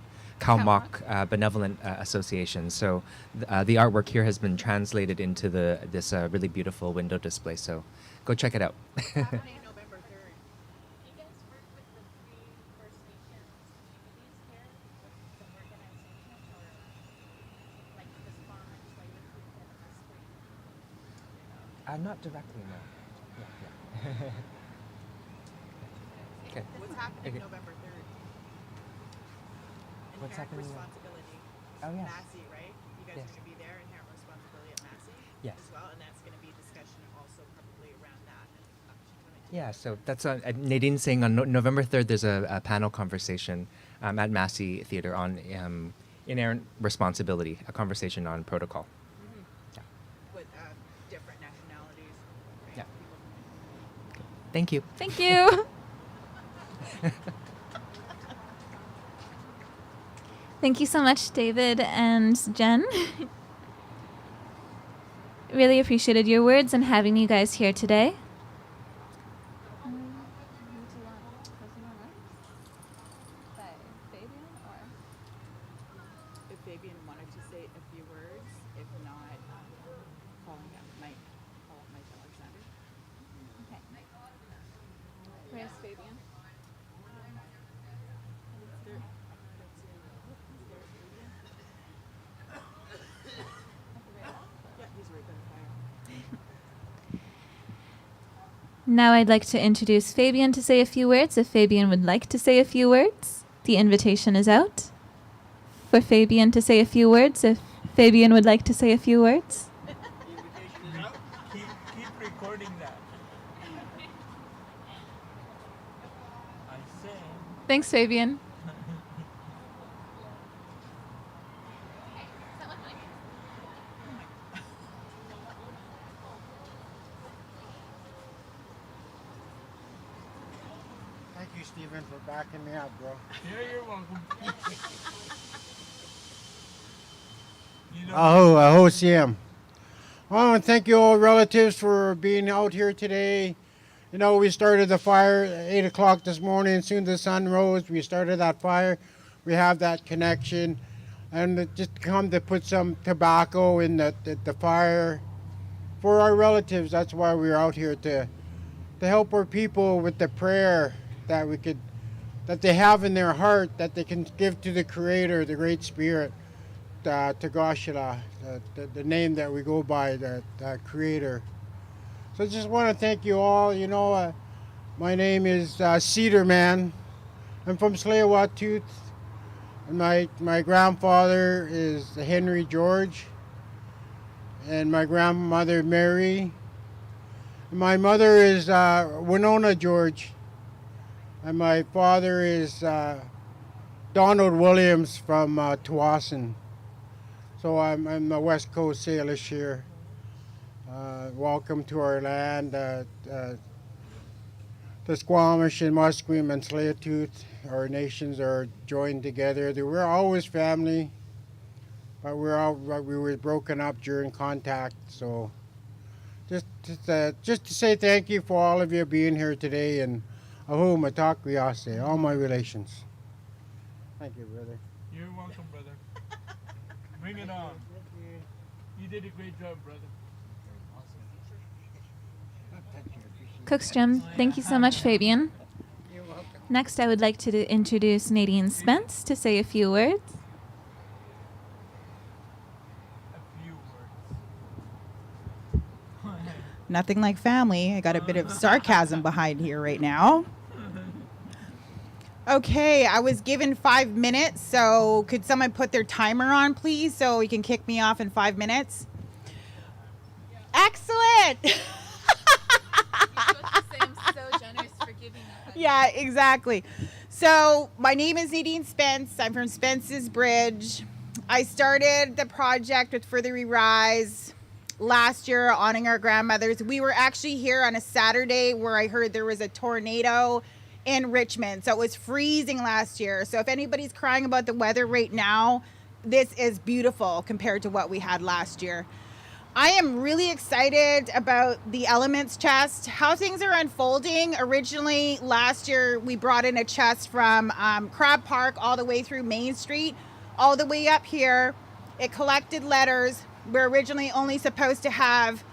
Mok Benevolent Association. So the artwork here has been translated into this really beautiful window display. So go check it out. Not directly, no. Yeah. Okay. What's happening November 3rd? What's happening? Responsibility. Oh, yes. Massey, right? You guys are going to be there, Inherent Responsibility at Massey Yes. as well, and that's going to be discussion also probably around that. Yeah, so that's Nadine's saying on November 3rd there's a panel conversation at Massey Theatre on Inherent Responsibility, a conversation on protocol. Thank you. Thank you. Thank you so much, David and Jen. Really appreciated your words and having you guys here today. If Fabian wanted to say a few words, if not, calling up Mike Alexander. Okay. Where's Fabian? Now I'd like to introduce Fabian to say a few words, if Fabian would like to say a few words. The invitation is out for Fabian to say a few words, if Fabian would like to say a few words. Keep recording that. I say. Thanks, Fabian. Thank you, Stephen, for backing me up, bro. Yeah, you're welcome. Aho, CM. I want to thank you all relatives for being out here today. You know, we started the fire at 8 o'clock this morning. As soon as the sun rose, we started that fire. We have that connection. And just come to put some tobacco in the fire for our relatives. That's why we're out here, to help our people with the prayer that they have in their heart, that they can give to the Creator, the Great Spirit, to Goshala, the name that we go by, the Creator. So I just want to thank you all. You know, my name is Cedar Man. I'm from Tsleil-Waututh. And my grandfather is Henry George, and my grandmother Mary. And my mother is Winona George. And my father is Donald Williams from Tawasin. So I'm the West Coast Salish here. Welcome to our land. The Squamish and Musqueam and Tsleil-Waututh, our nations are joined together. We're always family, but we were broken up during contact. So just to say thank you for all of you being here today, and ahu matakwiyase, all my relations. Thank you, brother. You're welcome, brother. Bring it on. You did a great job, brother. Cook's Jim, thank you so much, Fabian. You're welcome. Next, I would like to introduce Nadine Spence to say a few words. Nothing like family. I got a bit of sarcasm behind here right now. Okay, I was given 5 minutes, so could someone put their timer on, please, so we can kick me off in 5 minutes? Excellent! Yeah, exactly. So my name is Nadine Spence. I'm from Spence's Bridge. I started the project with Further We Rise last year, honoring our grandmothers. We were actually here on a Saturday where I heard there was a tornado in Richmond. So it was freezing last year. So if anybody's crying about the weather right now, this is beautiful compared to what we had last year. I am really excited about the elements chest, how things are unfolding. Originally, last year, we brought in a chest from Crab Park all the way through Main Street, all the way up here. It collected letters. We're originally only supposed to have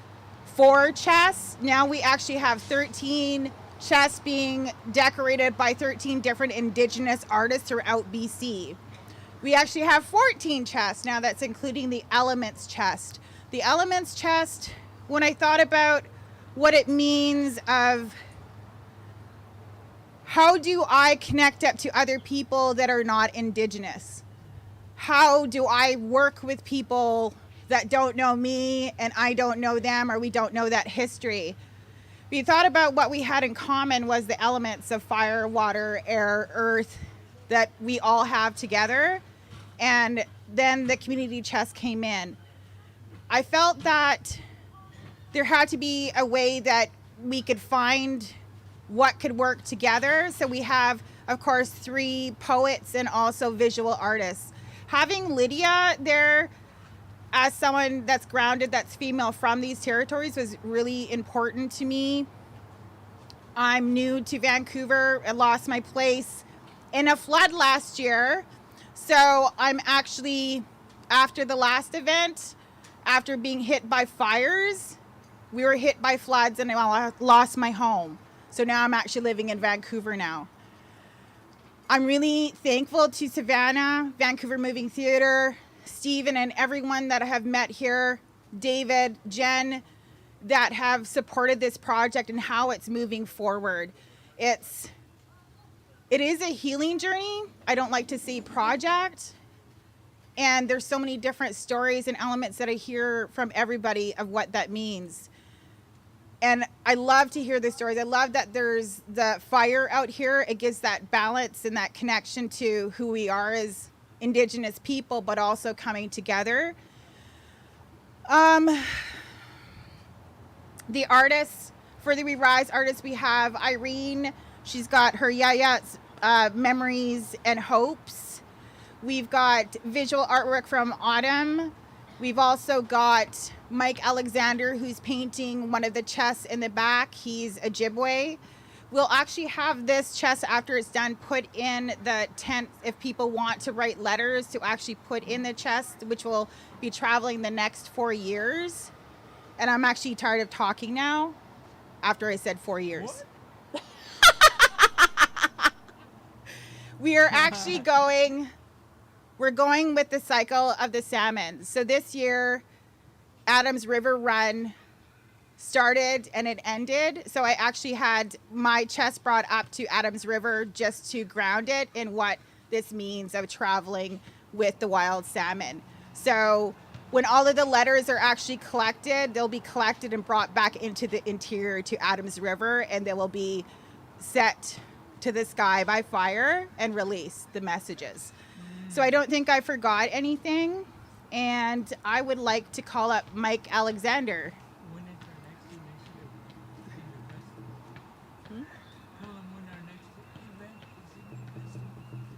4 chests. Now we actually have 13 chests being decorated by 13 different Indigenous artists throughout BC. We actually have 14 chests now, that's including the elements chest. The elements chest, when I thought about what it means of how do I connect up to other people that are not Indigenous? How do I work with people that don't know me and I don't know them, or we don't know that history? We thought about what we had in common was the elements of fire, water, air, earth that we all have together. And then the community chest came in. I felt that there had to be a way that we could find what could work together. So we have, of course, 3 poets and also visual artists. Having Lydia there as someone that's grounded, that's female from these territories, was really important to me. I'm new to Vancouver. I lost my place in a flood last year. So I'm actually, after the last event, after being hit by fires, we were hit by floods and I lost my home. So now I'm actually living in Vancouver now. I'm really thankful to Savannah, Vancouver Moving Theatre, Stephen, and everyone that I have met here, David, Jen, that have supported this project and how it's moving forward. It is a healing journey. I don't like to say project. And there's so many different stories and elements that I hear from everybody of what that means. And I love to hear the stories. I love that there's the fire out here. It gives that balance and that connection to who we are as Indigenous people, but also coming together. The artists, Further We Rise artists, we have Irene. She's got her Yaya's memories and hopes. We've got visual artwork from Autumn. We've also got Mike Alexander, who's painting one of the chests in the back. He's Ojibwe. We'll actually have this chest, after it's done, put in the tent if people want to write letters to actually put in the chest, which will be traveling the next 4 years. And I'm actually tired of talking now after I said 4 years. We are actually we're going with the cycle of the salmon. So this year, Adams River Run started and it ended. So I actually had my chest brought up to Adams River just to ground it in what this means of traveling with the wild salmon. So when all of the letters are actually collected, they'll be collected and brought back into the interior to Adams River, and they will be set to the sky by fire and release the messages. So I don't think I forgot anything, and I would like to call up Mike Alexander. When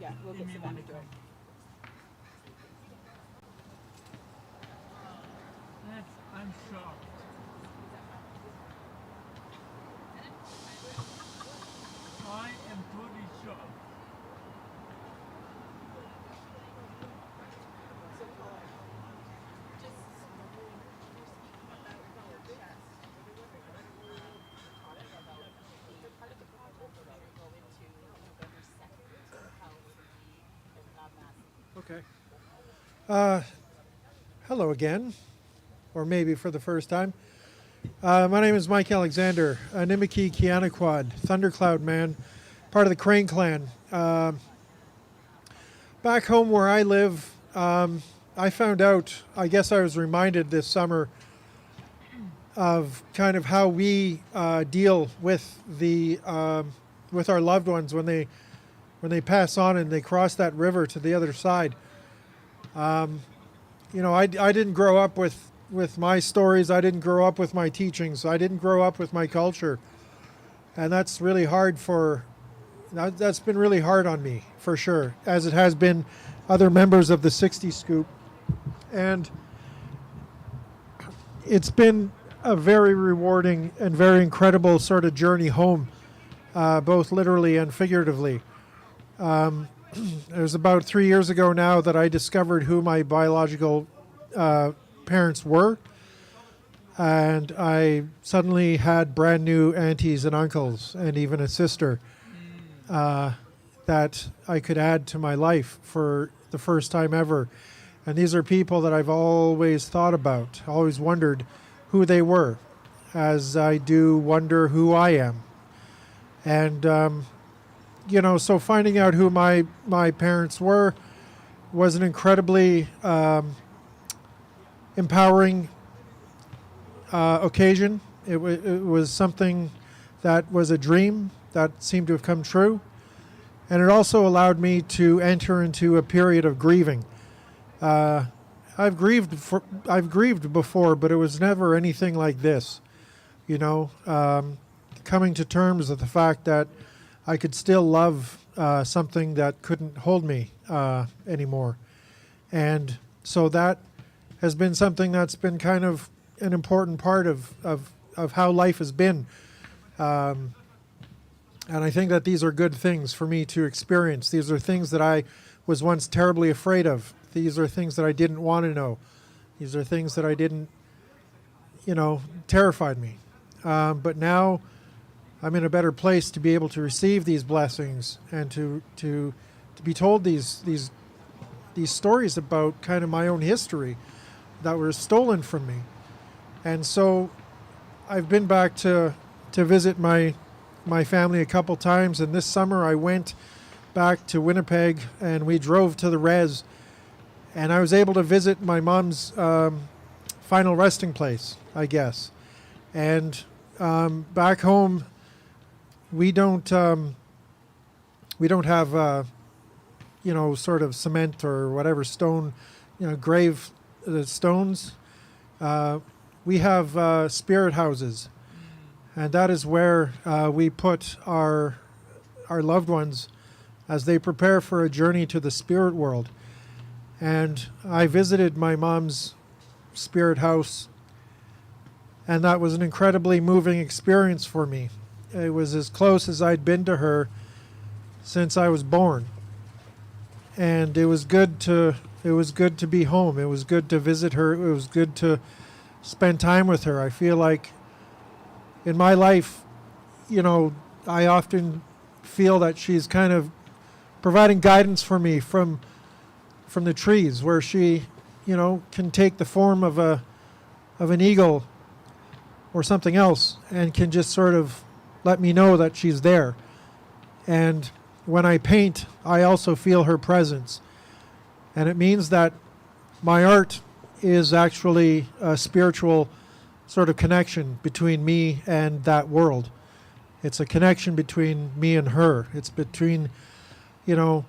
Yeah, we'll get Savannah to do it. I'm shocked. I am totally shocked. Okay. Hello again, or maybe for the first time. My name is Mike Alexander, a Nimikie Kianaquad, Thundercloud man, part of the Crane Clan. Back home where I live, I found out, I guess I was reminded this summer of kind of how we deal with the with our loved ones when they pass on and they cross that river to the other side. You know, I didn't grow up with my stories. I didn't grow up with my teachings. I didn't grow up with my culture. And that's really hard that's been really hard on me, for sure, as it has been other members of the 60 Scoop. And it's been a very rewarding and very incredible sort of journey home, both literally and figuratively. It was about 3 years ago now that I discovered who my biological parents were, and I suddenly had brand new aunties and uncles and even a sister that I could add to my life for the first time ever. And these are people that I've always thought about, always wondered who they were, as I do wonder who I am. And you know, so finding out who my parents were was an incredibly empowering occasion. It was something that was a dream that seemed to have come true. And it also allowed me to enter into a period of grieving. I've grieved before, but it was never anything like this. You know, coming to terms with the fact that I could still love something that couldn't hold me anymore. And so that has been something that's been kind of an important part of how life has been. And I think that these are good things for me to experience. These are things that I was once terribly afraid of. These are things that I didn't want to know. These are things that I didn't, you know, terrified me. But now I'm in a better place to be able to receive these blessings and to be told these stories about kind of my own history that were stolen from me. And so I've been back to visit my family a couple times, and this summer I went back to Winnipeg and we drove to the res, and I was able to visit my mom's final resting place, I guess. And back home, we don't have you know, sort of cement or whatever stone, you know, grave stones. We have spirit houses, and that is where we put our loved ones as they prepare for a journey to the spirit world. And I visited my mom's spirit house, and that was an incredibly moving experience for me. It was as close as I'd been to her since I was born. And it was good to be home. It was good to visit her. It was good to spend time with her. I feel like in my life, you know, I often feel that she's kind of providing guidance for me from the trees, where she, you know, can take the form of an eagle or something else and can just sort of let me know that she's there. And when I paint, I also feel her presence. And it means that my art is actually a spiritual sort of connection between me and that world. It's a connection between me and her. It's between, you know,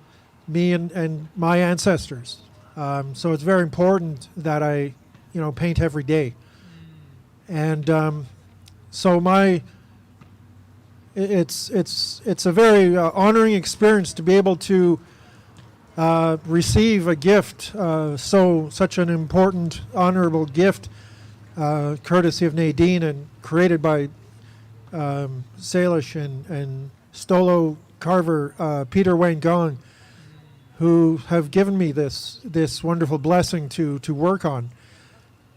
me and my ancestors. So it's very important that I, you know, paint every day. And so it's a very honoring experience to be able to receive a gift, such an important, honorable gift, courtesy of Nadine and created by Salish and Stolo carver Peter Wayne Gong, who have given me this wonderful blessing to work on.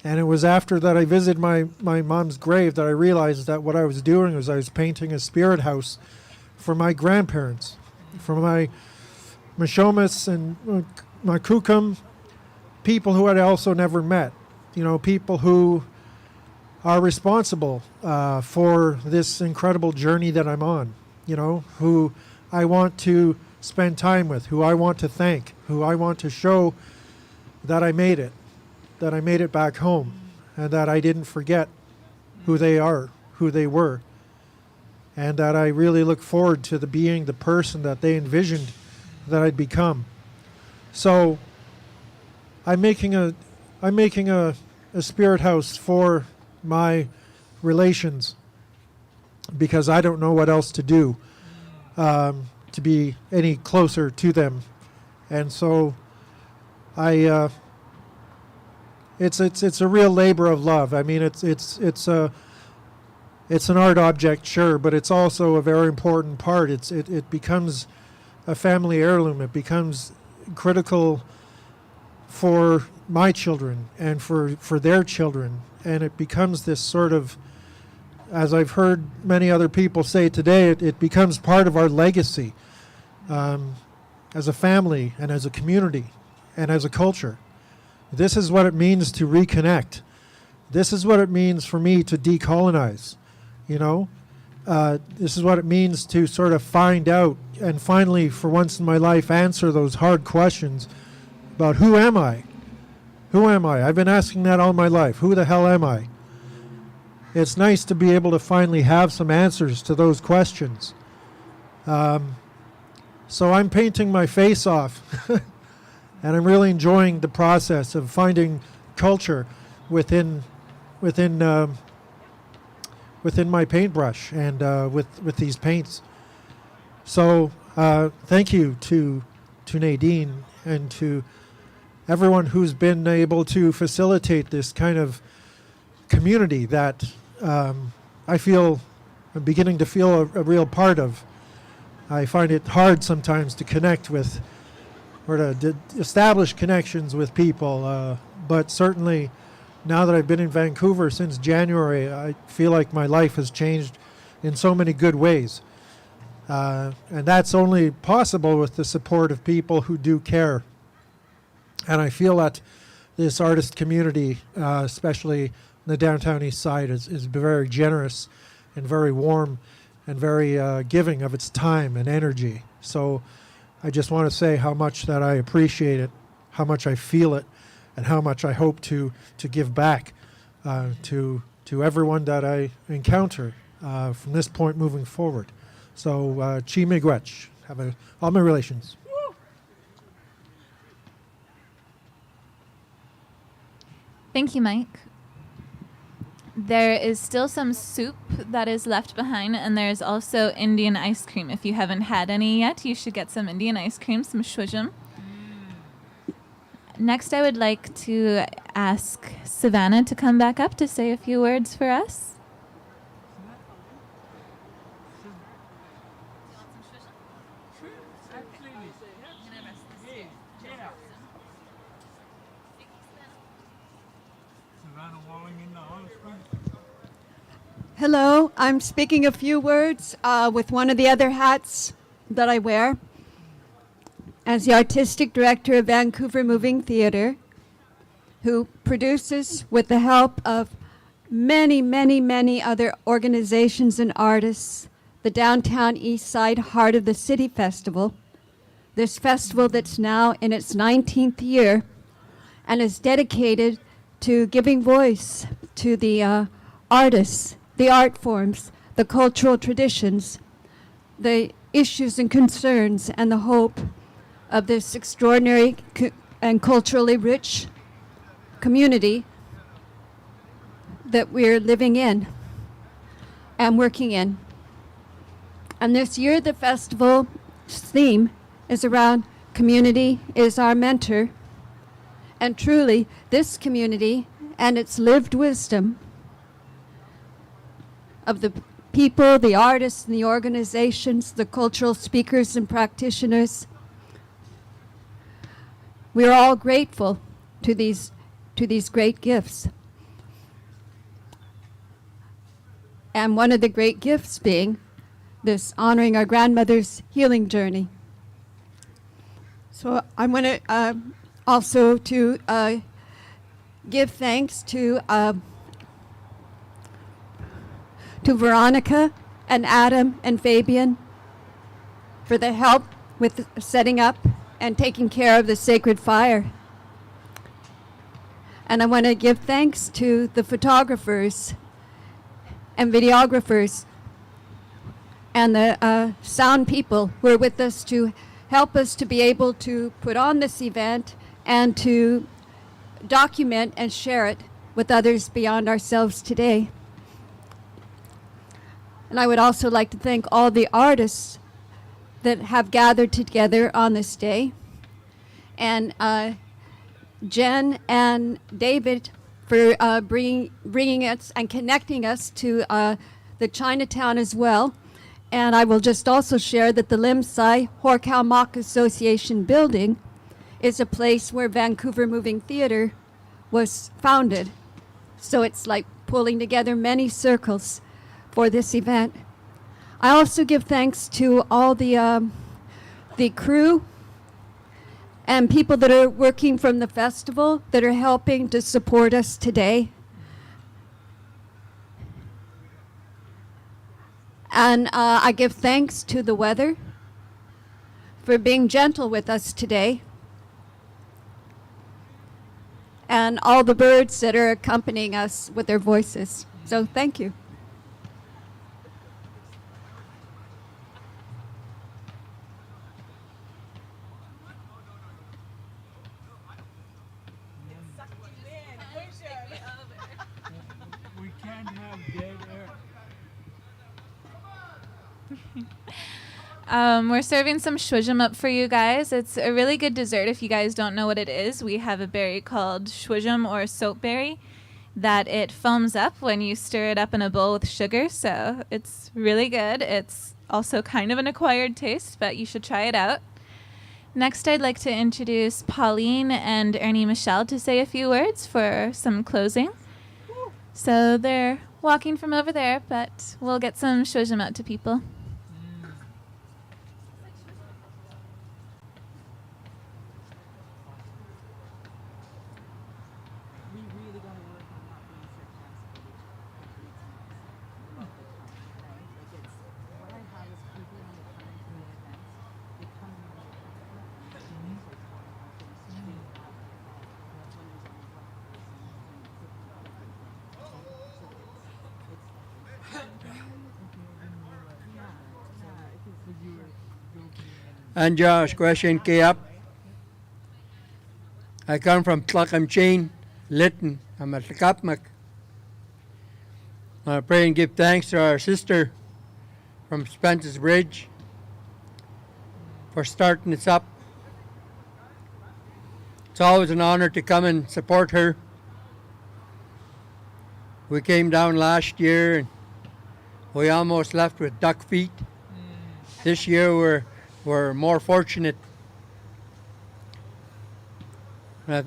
And it was after that I visited my mom's grave that I realized that what I was doing was I was painting a spirit house for my grandparents, for my Mishomis and my Kukum, people who I'd also never met, people who are responsible for this incredible journey that I'm on, who I want to spend time with, who I want to thank, who I want to show that I made it back home, and that I didn't forget who they are, who they were, and that I really look forward to being the person that they envisioned that I'd become. So I'm making a spirit house for my relations because I don't know what else to do to be any closer to them, and so it's a real labor of love. I mean, it's an art object, sure, but it's also a very important part. It becomes a family heirloom. It becomes critical for my children and for their children, and it becomes this sort of, as I've heard many other people say today, it becomes part of our legacy as a family and as a community and as a culture. This is what it means to reconnect. This is what it means for me to decolonize, This is what it means to sort of find out and finally, for once in my life, answer those hard questions about who am I? Who am I? I've been asking that all my life. Who the hell am I? It's nice to be able to finally have some answers to those questions. So I'm painting my face off, and I'm really enjoying the process of finding culture within my paintbrush and with these paints. So thank you to Nadine and to everyone who's been able to facilitate this kind of community that I feel I'm beginning to feel a real part of. I find it hard sometimes to connect with or to establish connections with people, but certainly now that I've been in Vancouver since January, I feel like my life has changed in so many good ways. And that's only possible with the support of people who do care. And I feel that this artist community, especially in the downtown east side, is very generous and very warm and very giving of its time and energy. So I just want to say how much that I appreciate it, how much I feel it, and how much I hope to give back to everyone that I encounter from this point moving forward. So, chi miigwech, all my relations. Thank you, Mike. There is still some soup that is left behind, and there's also Indian ice cream. If you haven't had any yet, you should get some Indian ice cream, some shwujum. Next, I would like to ask Savannah to come back up to say a few words for us. Hello, I'm speaking a few words with one of the other hats that I wear as the artistic director of Vancouver Moving Theatre, who produces, with the help of many, many, many other organizations and artists, the Downtown East Side Heart of the City Festival. This festival that's now in its 19th year and is dedicated to giving voice to the artists, the art forms, the cultural traditions, the issues and concerns, and the hope of this extraordinary and culturally rich community that we're living in and working in. And this year, the festival's theme is around community is our mentor. And truly, this community and its lived wisdom of the people, the artists, and the organizations, the cultural speakers and practitioners, we are all grateful to these great gifts. And one of the great gifts being this honoring our grandmother's healing journey. So I want to also to give thanks to Veronica and Adam and Fabian for the help with setting up and taking care of the sacred fire. And I want to give thanks to the photographers and videographers and the sound people who are with us to help us to be able to put on this event and to document and share it with others beyond ourselves today. And I would also like to thank all the artists that have gathered together on this day, and Jen and David for bringing us and connecting us to the Chinatown as well. And I will just also share that the Limsai Horkalmok Association building is a place where Vancouver Moving Theatre was founded. So it's like pulling together many circles for this event. I also give thanks to all the crew and people that are working from the festival that are helping to support us today. And I give thanks to the weather for being gentle with us today, and all the birds that are accompanying us with their voices. So thank you. We can't have dead air. We're serving some shwujum up for you guys. It's a really good dessert. If you guys don't know what it is, we have a berry called shwujum or soapberry that it foams up when you stir it up in a bowl with sugar. So it's really good. It's also kind of an acquired taste, but you should try it out. Next, I'd like to introduce Pauline and Ernie Michelle to say a few words for some closing. So they're walking from over there, but we'll get some shwujum out to people. Anja Squashin Kayap. I come from Nlaka'pamux, Lytton. I'm a Nlaka'pamux. I pray and give thanks to our sister from Spence's Bridge for starting this up. It's always an honor to come and support her. We came down last year and we almost left with duck feet. This year we're more fortunate.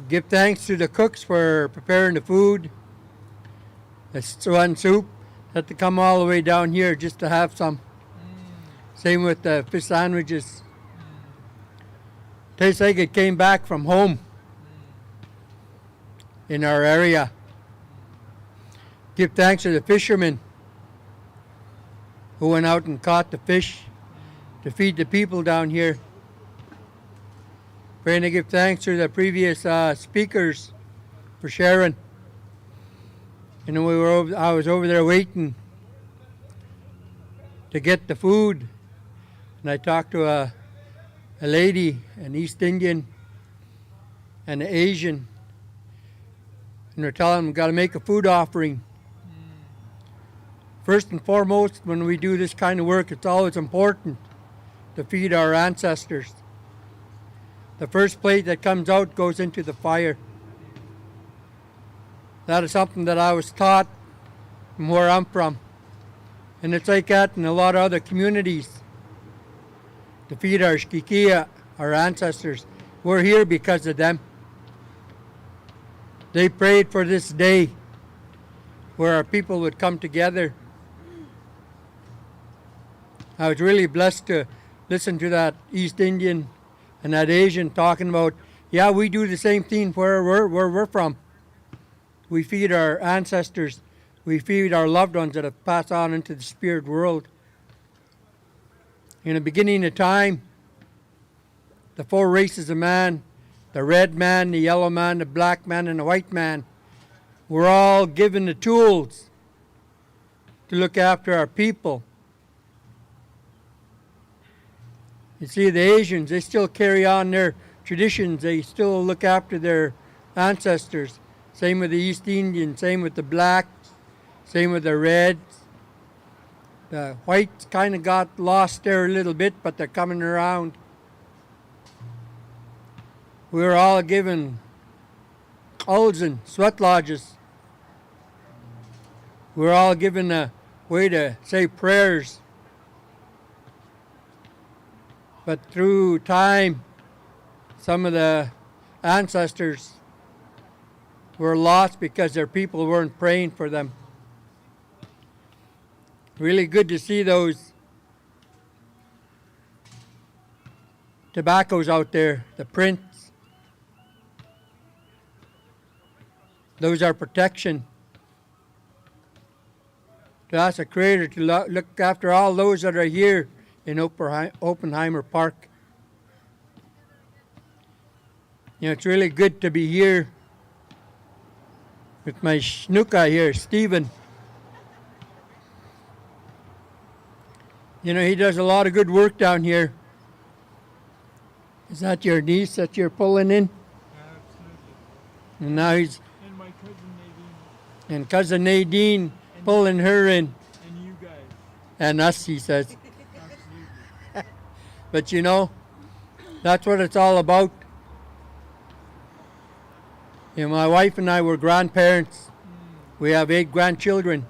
Give thanks to the cooks for preparing the food. The swan soup. Had to come all the way down here just to have some. Same with the fish sandwiches. Tastes like it came back from home in our area. Give thanks to the fishermen who went out and caught the fish to feed the people down here. Praying to give thanks to the previous speakers for sharing. And I was over there waiting to get the food, and I talked to a lady, an East Indian and an Asian, and they're telling them we've got to make a food offering. First and foremost, when we do this kind of work, it's always important to feed our ancestors. The first plate that comes out goes into the fire. That is something that I was taught from where I'm from. And it's like that in a lot of other communities. To feed our shkikia, our ancestors. We're here because of them. They prayed for this day where our people would come together. I was really blessed to listen to that East Indian and that Asian talking about, yeah, we do the same thing where we're from. We feed our ancestors. We feed our loved ones that have passed on into the spirit world. In the beginning of time, the four races of man, the red man, the yellow man, the black man, and the white man, were all given the tools to look after our people. You see, the Asians, they still carry on their traditions. They still look after their ancestors. Same with the East Indians, same with the blacks, same with the reds. The whites kind of got lost there a little bit, but they're coming around. We were all given cults and sweat lodges. We were all given a way to say prayers. But through time, some of the ancestors were lost because their people weren't praying for them. Really good to see those tobaccos out there, the prints. Those are protection. To ask the Creator to look after all those that are here in Oppenheimer Park. You know, it's really good to be here with my schnuka here, Stephen. You know, he does a lot of good work down here. Is that your niece that you're pulling in? Absolutely. And now he's... And my cousin Nadine. And cousin Nadine pulling her in. And you guys. And us, he says. But you know, that's what it's all about. You know, my wife and I were grandparents. We have 8 grandchildren.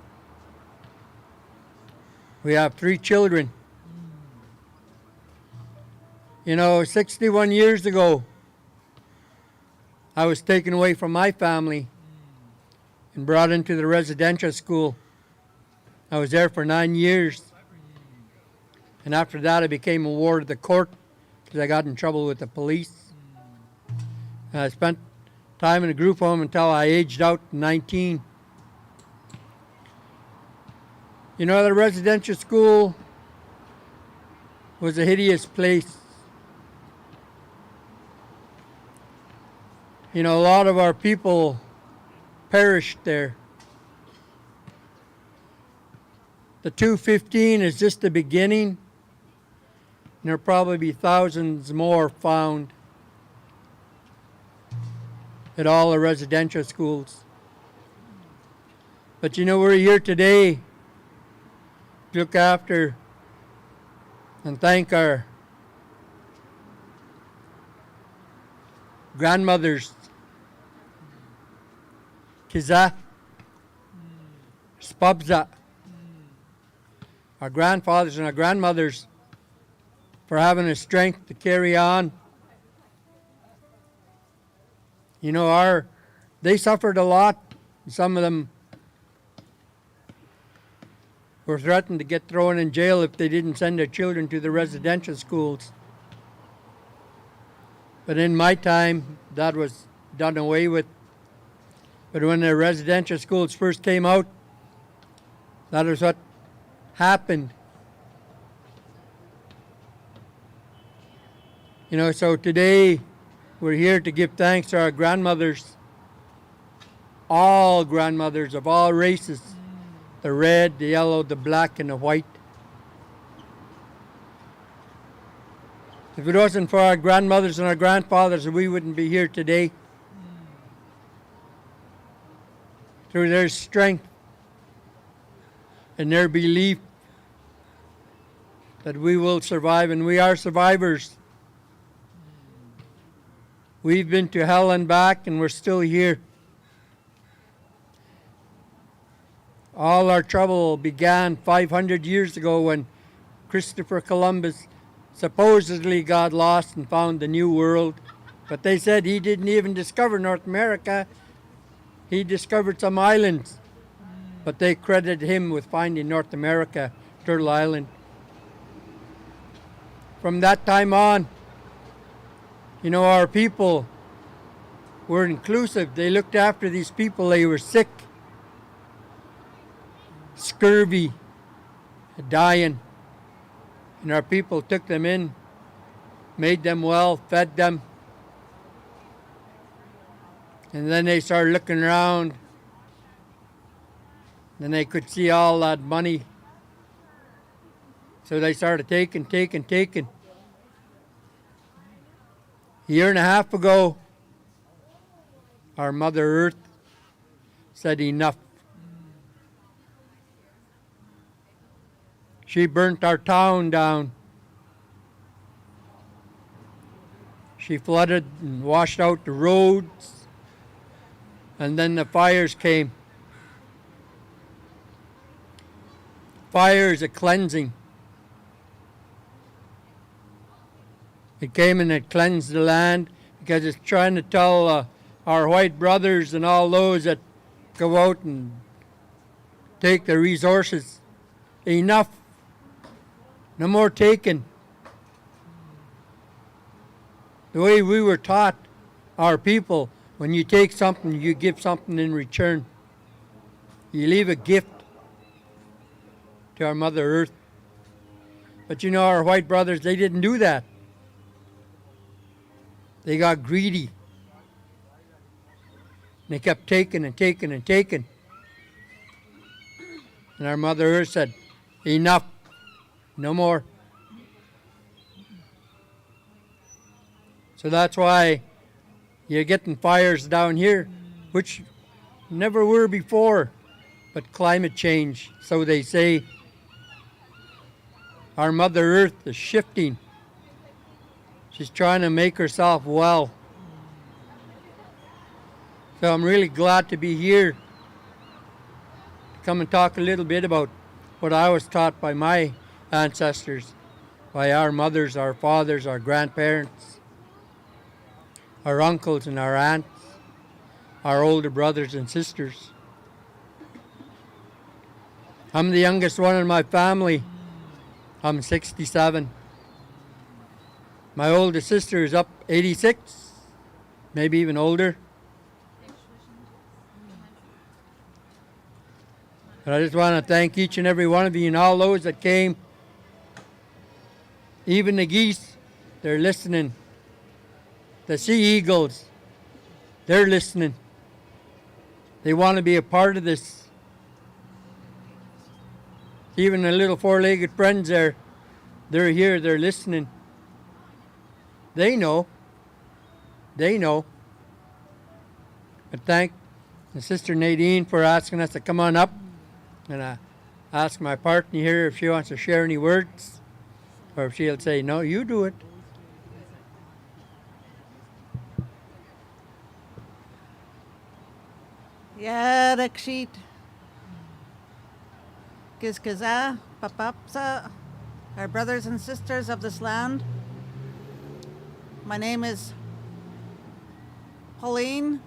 We have 3 children. You know, 61 years ago, I was taken away from my family and brought into the residential school. I was there for 9 years. And after that, I became a ward of the court because I got in trouble with the police. And I spent time in a group home until I aged out 19. You know, the residential school was a hideous place. You know, a lot of our people perished there. The 215 is just the beginning. And there'll probably be thousands more found at all the residential schools. But you know, we're here today to look after and thank our grandmothers, Kiza, Spabza, our grandfathers and our grandmothers, for having the strength to carry on. You know, they suffered a lot. Some of them were threatened to get thrown in jail if they didn't send their children to the residential schools. But in my time, that was done away with. But when the residential schools first came out, that is what happened. You know, so today we're here to give thanks to our grandmothers, all grandmothers of all races, the red, the yellow, the black, and the white. If it wasn't for our grandmothers and our grandfathers, we wouldn't be here today. Through their strength and their belief that we will survive, and we are survivors. We've been to hell and back, and we're still here. All our trouble began 500 years ago when Christopher Columbus supposedly got lost and found the New World. But they said he didn't even discover North America. He discovered some islands. But they credited him with finding North America, Turtle Island. From that time on, you know, our people were inclusive. They looked after these people. They were sick, scurvy, dying. And our people took them in, made them well, fed them. And then they started looking around. Then they could see all that money. So they started taking. A year and a half ago, our Mother Earth said enough. She burnt our town down. She flooded and washed out the roads. And then the fires came. Fire is a cleansing. It came and it cleansed the land because it's trying to tell our white brothers and all those that go out and take the resources, enough. No more taking. The way we were taught, our people, when you take something, you give something in return. You leave a gift to our Mother Earth. But you know, our white brothers, they didn't do that. They got greedy. They kept taking. And our Mother Earth said, enough, no more. So that's why you're getting fires down here, which never were before, but climate change, so they say. Our Mother Earth is shifting. She's trying to make herself well. So I'm really glad to be here to come and talk a little bit about what I was taught by my ancestors, by our mothers, our fathers, our grandparents, our uncles and our aunts, our older brothers and sisters. I'm the youngest one in my family. I'm 67. My oldest sister is up 86, maybe even older. But I just want to thank each and every one of you and all those that came. Even the geese, they're listening. The sea eagles, they're listening. They want to be a part of this. Even the little four-legged friends there, they're here, they're listening. They know. But thank Sister Nadine for asking us to come on up. And I ask my partner here if she wants to share any words, or if she'll say, no, you do it. Yarakshit. Kiskaza, Papapsa, our brothers and sisters of this land. My name is Pauline.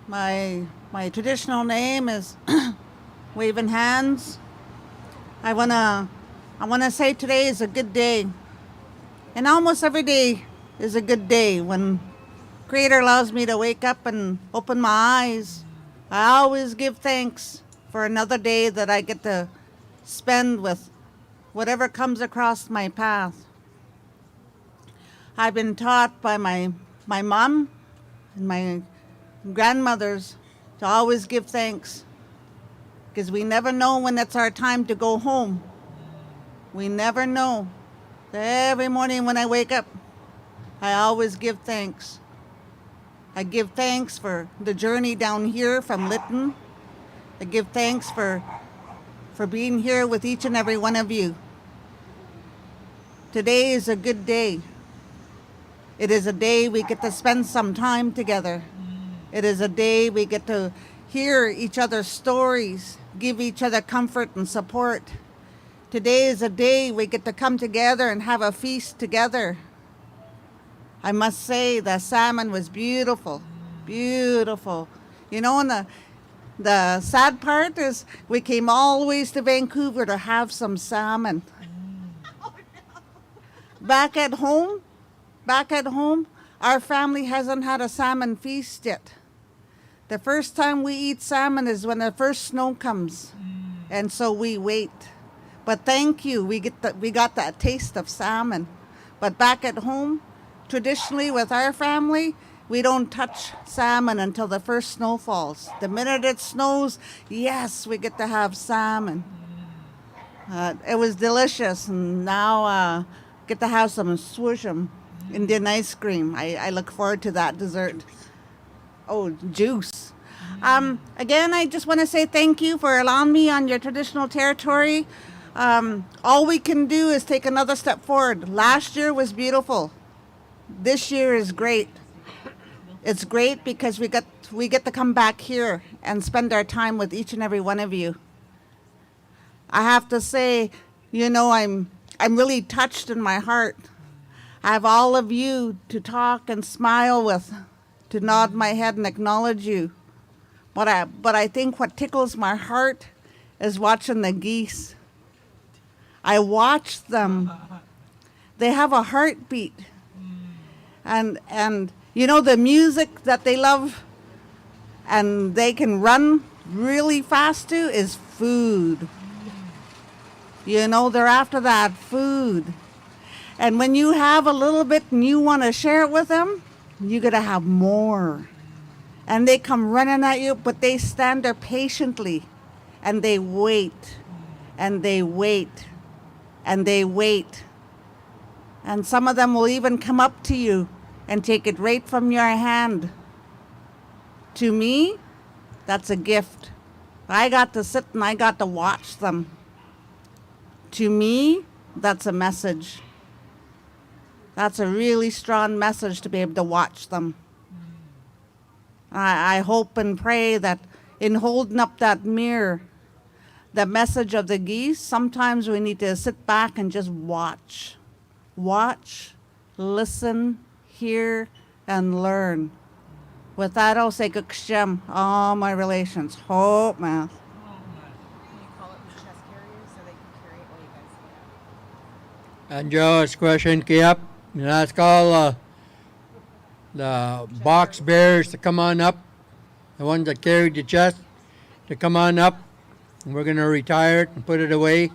My traditional name is Waving Hands. I wanna say today is a good day. And almost every day is a good day. When Creator allows me to wake up and open my eyes, I always give thanks for another day that I get to spend with whatever comes across my path. I've been taught by my mom and my grandmothers to always give thanks, because we never know when it's our time to go home. We never know. Every morning when I wake up, I always give thanks. I give thanks for the journey down here from Lytton. I give thanks for being here with each and every one of you. Today is a good day. It is a day we get to spend some time together. It is a day we get to hear each other's stories, give each other comfort and support. Today is a day we get to come together and have a feast together. I must say the salmon was beautiful, beautiful. You know, and the sad part is we came all the ways to Vancouver to have some salmon. Back at home, our family hasn't had a salmon feast yet. The first time we eat salmon is when the first snow comes, and so we wait. But thank you, we got that taste of salmon. But back at home, traditionally with our family, we don't touch salmon until the first snow falls. The minute it snows, yes, we get to have salmon. It was delicious, and now get to have some swoosh'em, Indian ice cream. I look forward to that dessert. Oh, juice. Again, I just want to say thank you for allowing me on your traditional territory. All we can do is take another step forward. Last year was beautiful. This year is great. It's great because we get to come back here and spend our time with each and every one of you. I have to say, you know, I'm really touched in my heart. I have all of you to talk and smile with, to nod my head and acknowledge you. But I think what tickles my heart is watching the geese. I watch them. They have a heartbeat. And you know, the music that they love and they can run really fast to is food. You know, they're after that food. And when you have a little bit and you want to share it with them, you got to have more. And they come running at you, but they stand there patiently and they wait and they wait and they wait. And some of them will even come up to you and take it right from your hand. To me, that's a gift. I got to sit and I got to watch them. To me, that's a message. That's a really strong message to be able to watch them. I hope and pray that in holding up that mirror, the message of the geese, sometimes we need to sit back and just watch. Watch, listen, hear, and learn. With that, I'll say Gukshem, all my relations. Hope, man. And just question up. And ask all the box bears to come on up. The ones that carried the chest to come on up. And we're going to retire it and put it away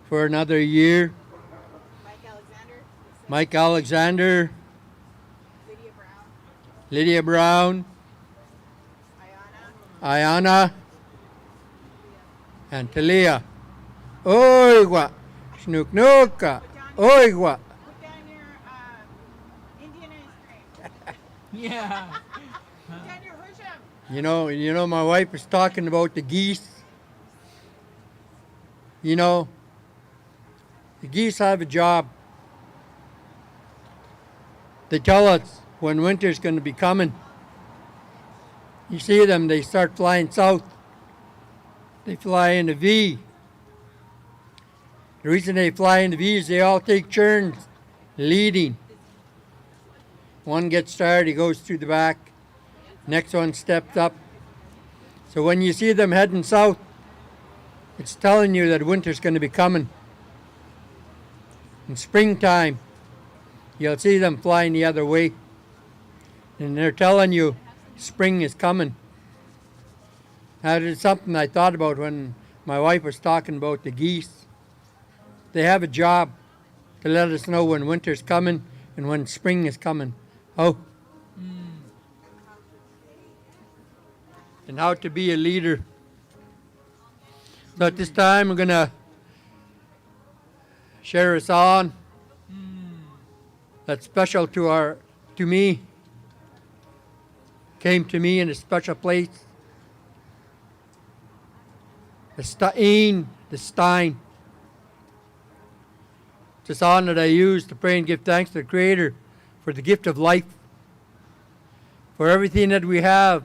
for another year. Mike Alexander. Lydia Brown. Ayana. And Talia. Oigwa. Snooknooka. Oigwa. Yeah. You know, my wife was talking about the geese. You know, the geese have a job. They tell us when winter's going to be coming. You see them, they start flying south. They fly in a V. The reason they fly in the V is they all take turns leading. One gets tired, he goes through the back. Next one steps up. So when you see them heading south, it's telling you that winter's going to be coming. In springtime, you'll see them flying the other way. And they're telling you spring is coming. That is something I thought about when my wife was talking about the geese. They have a job to let us know when winter's coming and when spring is coming. Oh. And how to be a leader. So at this time, we're going to share a song that's special to me. Came to me in a special place. The Stein. It's a song that I use to pray and give thanks to the Creator for the gift of life, for everything that we have,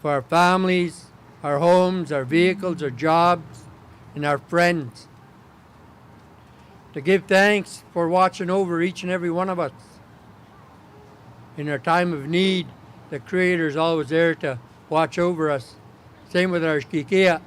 for our families, our homes, our vehicles, our jobs, and our friends. To give thanks for watching over each and every one of us. In our time of need, the Creator is always there to watch over us. Same with our Shkikia.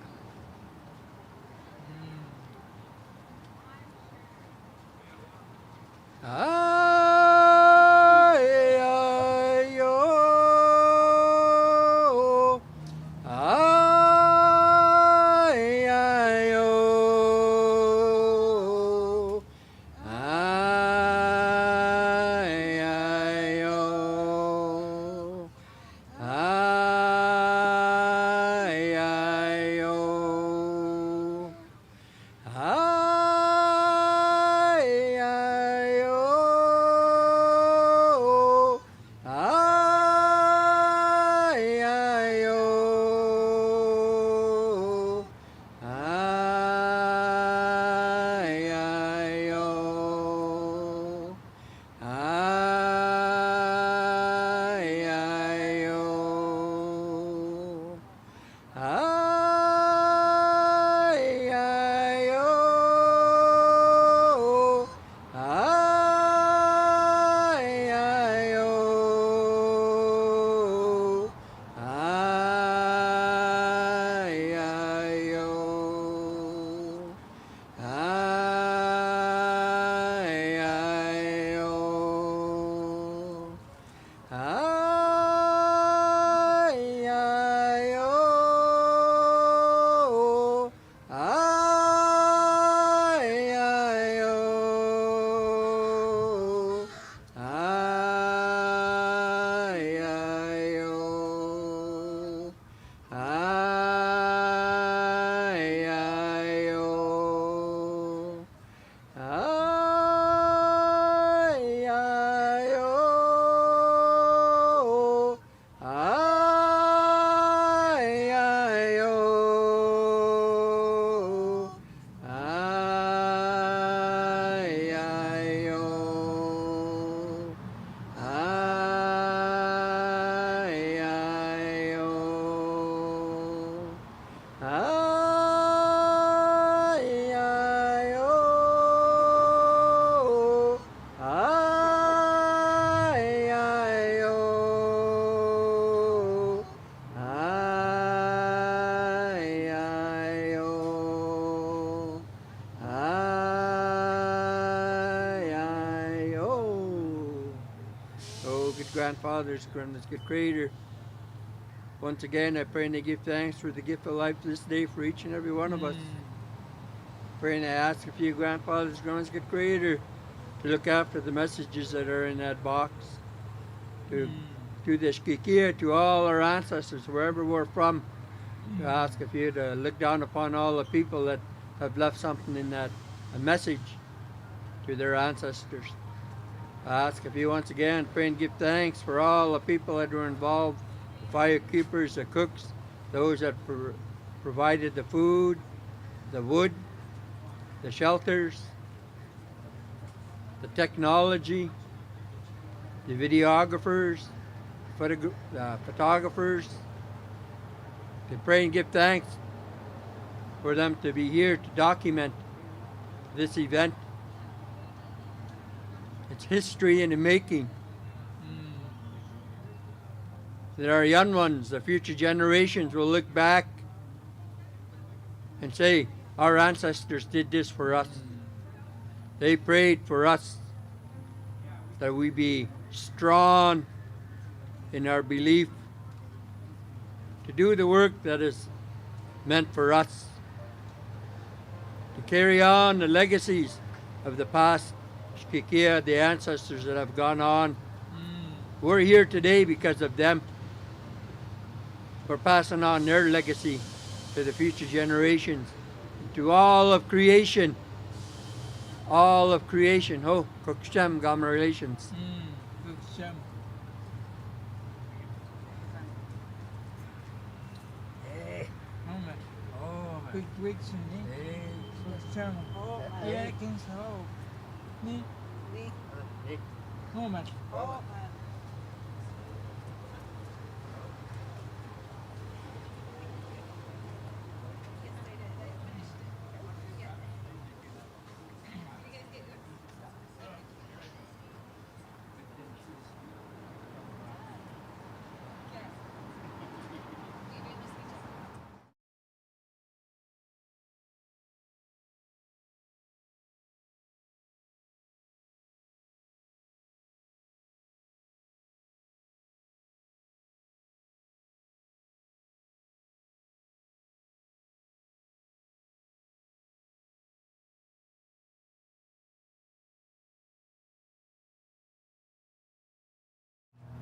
Grandfathers, grandmas, good Creator. Once again, I pray and I give thanks for the gift of life this day for each and every one of us. Pray and I ask a few grandfathers, grandmas, good Creator, to look after the messages that are in that box. To the Shkikia, to all our ancestors, wherever we're from. To ask a few to look down upon all the people that have left something in that, a message to their ancestors. I ask of you once again, pray and give thanks for all the people that were involved, the firekeepers, the cooks, those that provided the food, the wood, the shelters, the technology, the videographers, photographers. To pray and give thanks for them to be here to document this event. It's history in the making. That our young ones, the future generations, will look back and say, our ancestors did this for us. They prayed for us that we be strong in our belief to do the work that is meant for us, to carry on the legacies of the past Shkikia, the ancestors that have gone on. We're here today because of them. We're passing on their legacy to the future generations, to all of creation. All of creation. Oh, Kukshem Gamma relations. Kukshem. Quick weeks and Kukshem. Yeah, I can so. Oh, man.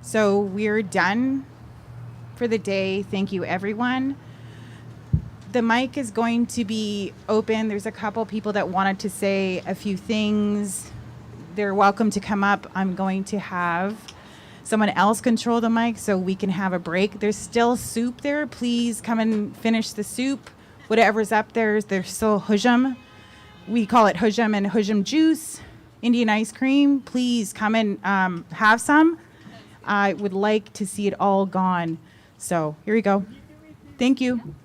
So we're done for the day. Thank you, everyone. The mic is going to be open. There's a couple people that wanted to say a few things. They're welcome to come up. I'm going to have someone else control the mic so we can have a break. There's still soup there. Please come and finish the soup. Whatever's up there's still hujum. We call it hujum and hujum juice, Indian ice cream. Please come and have some. I would like to see it all gone. So here we go. Thank you.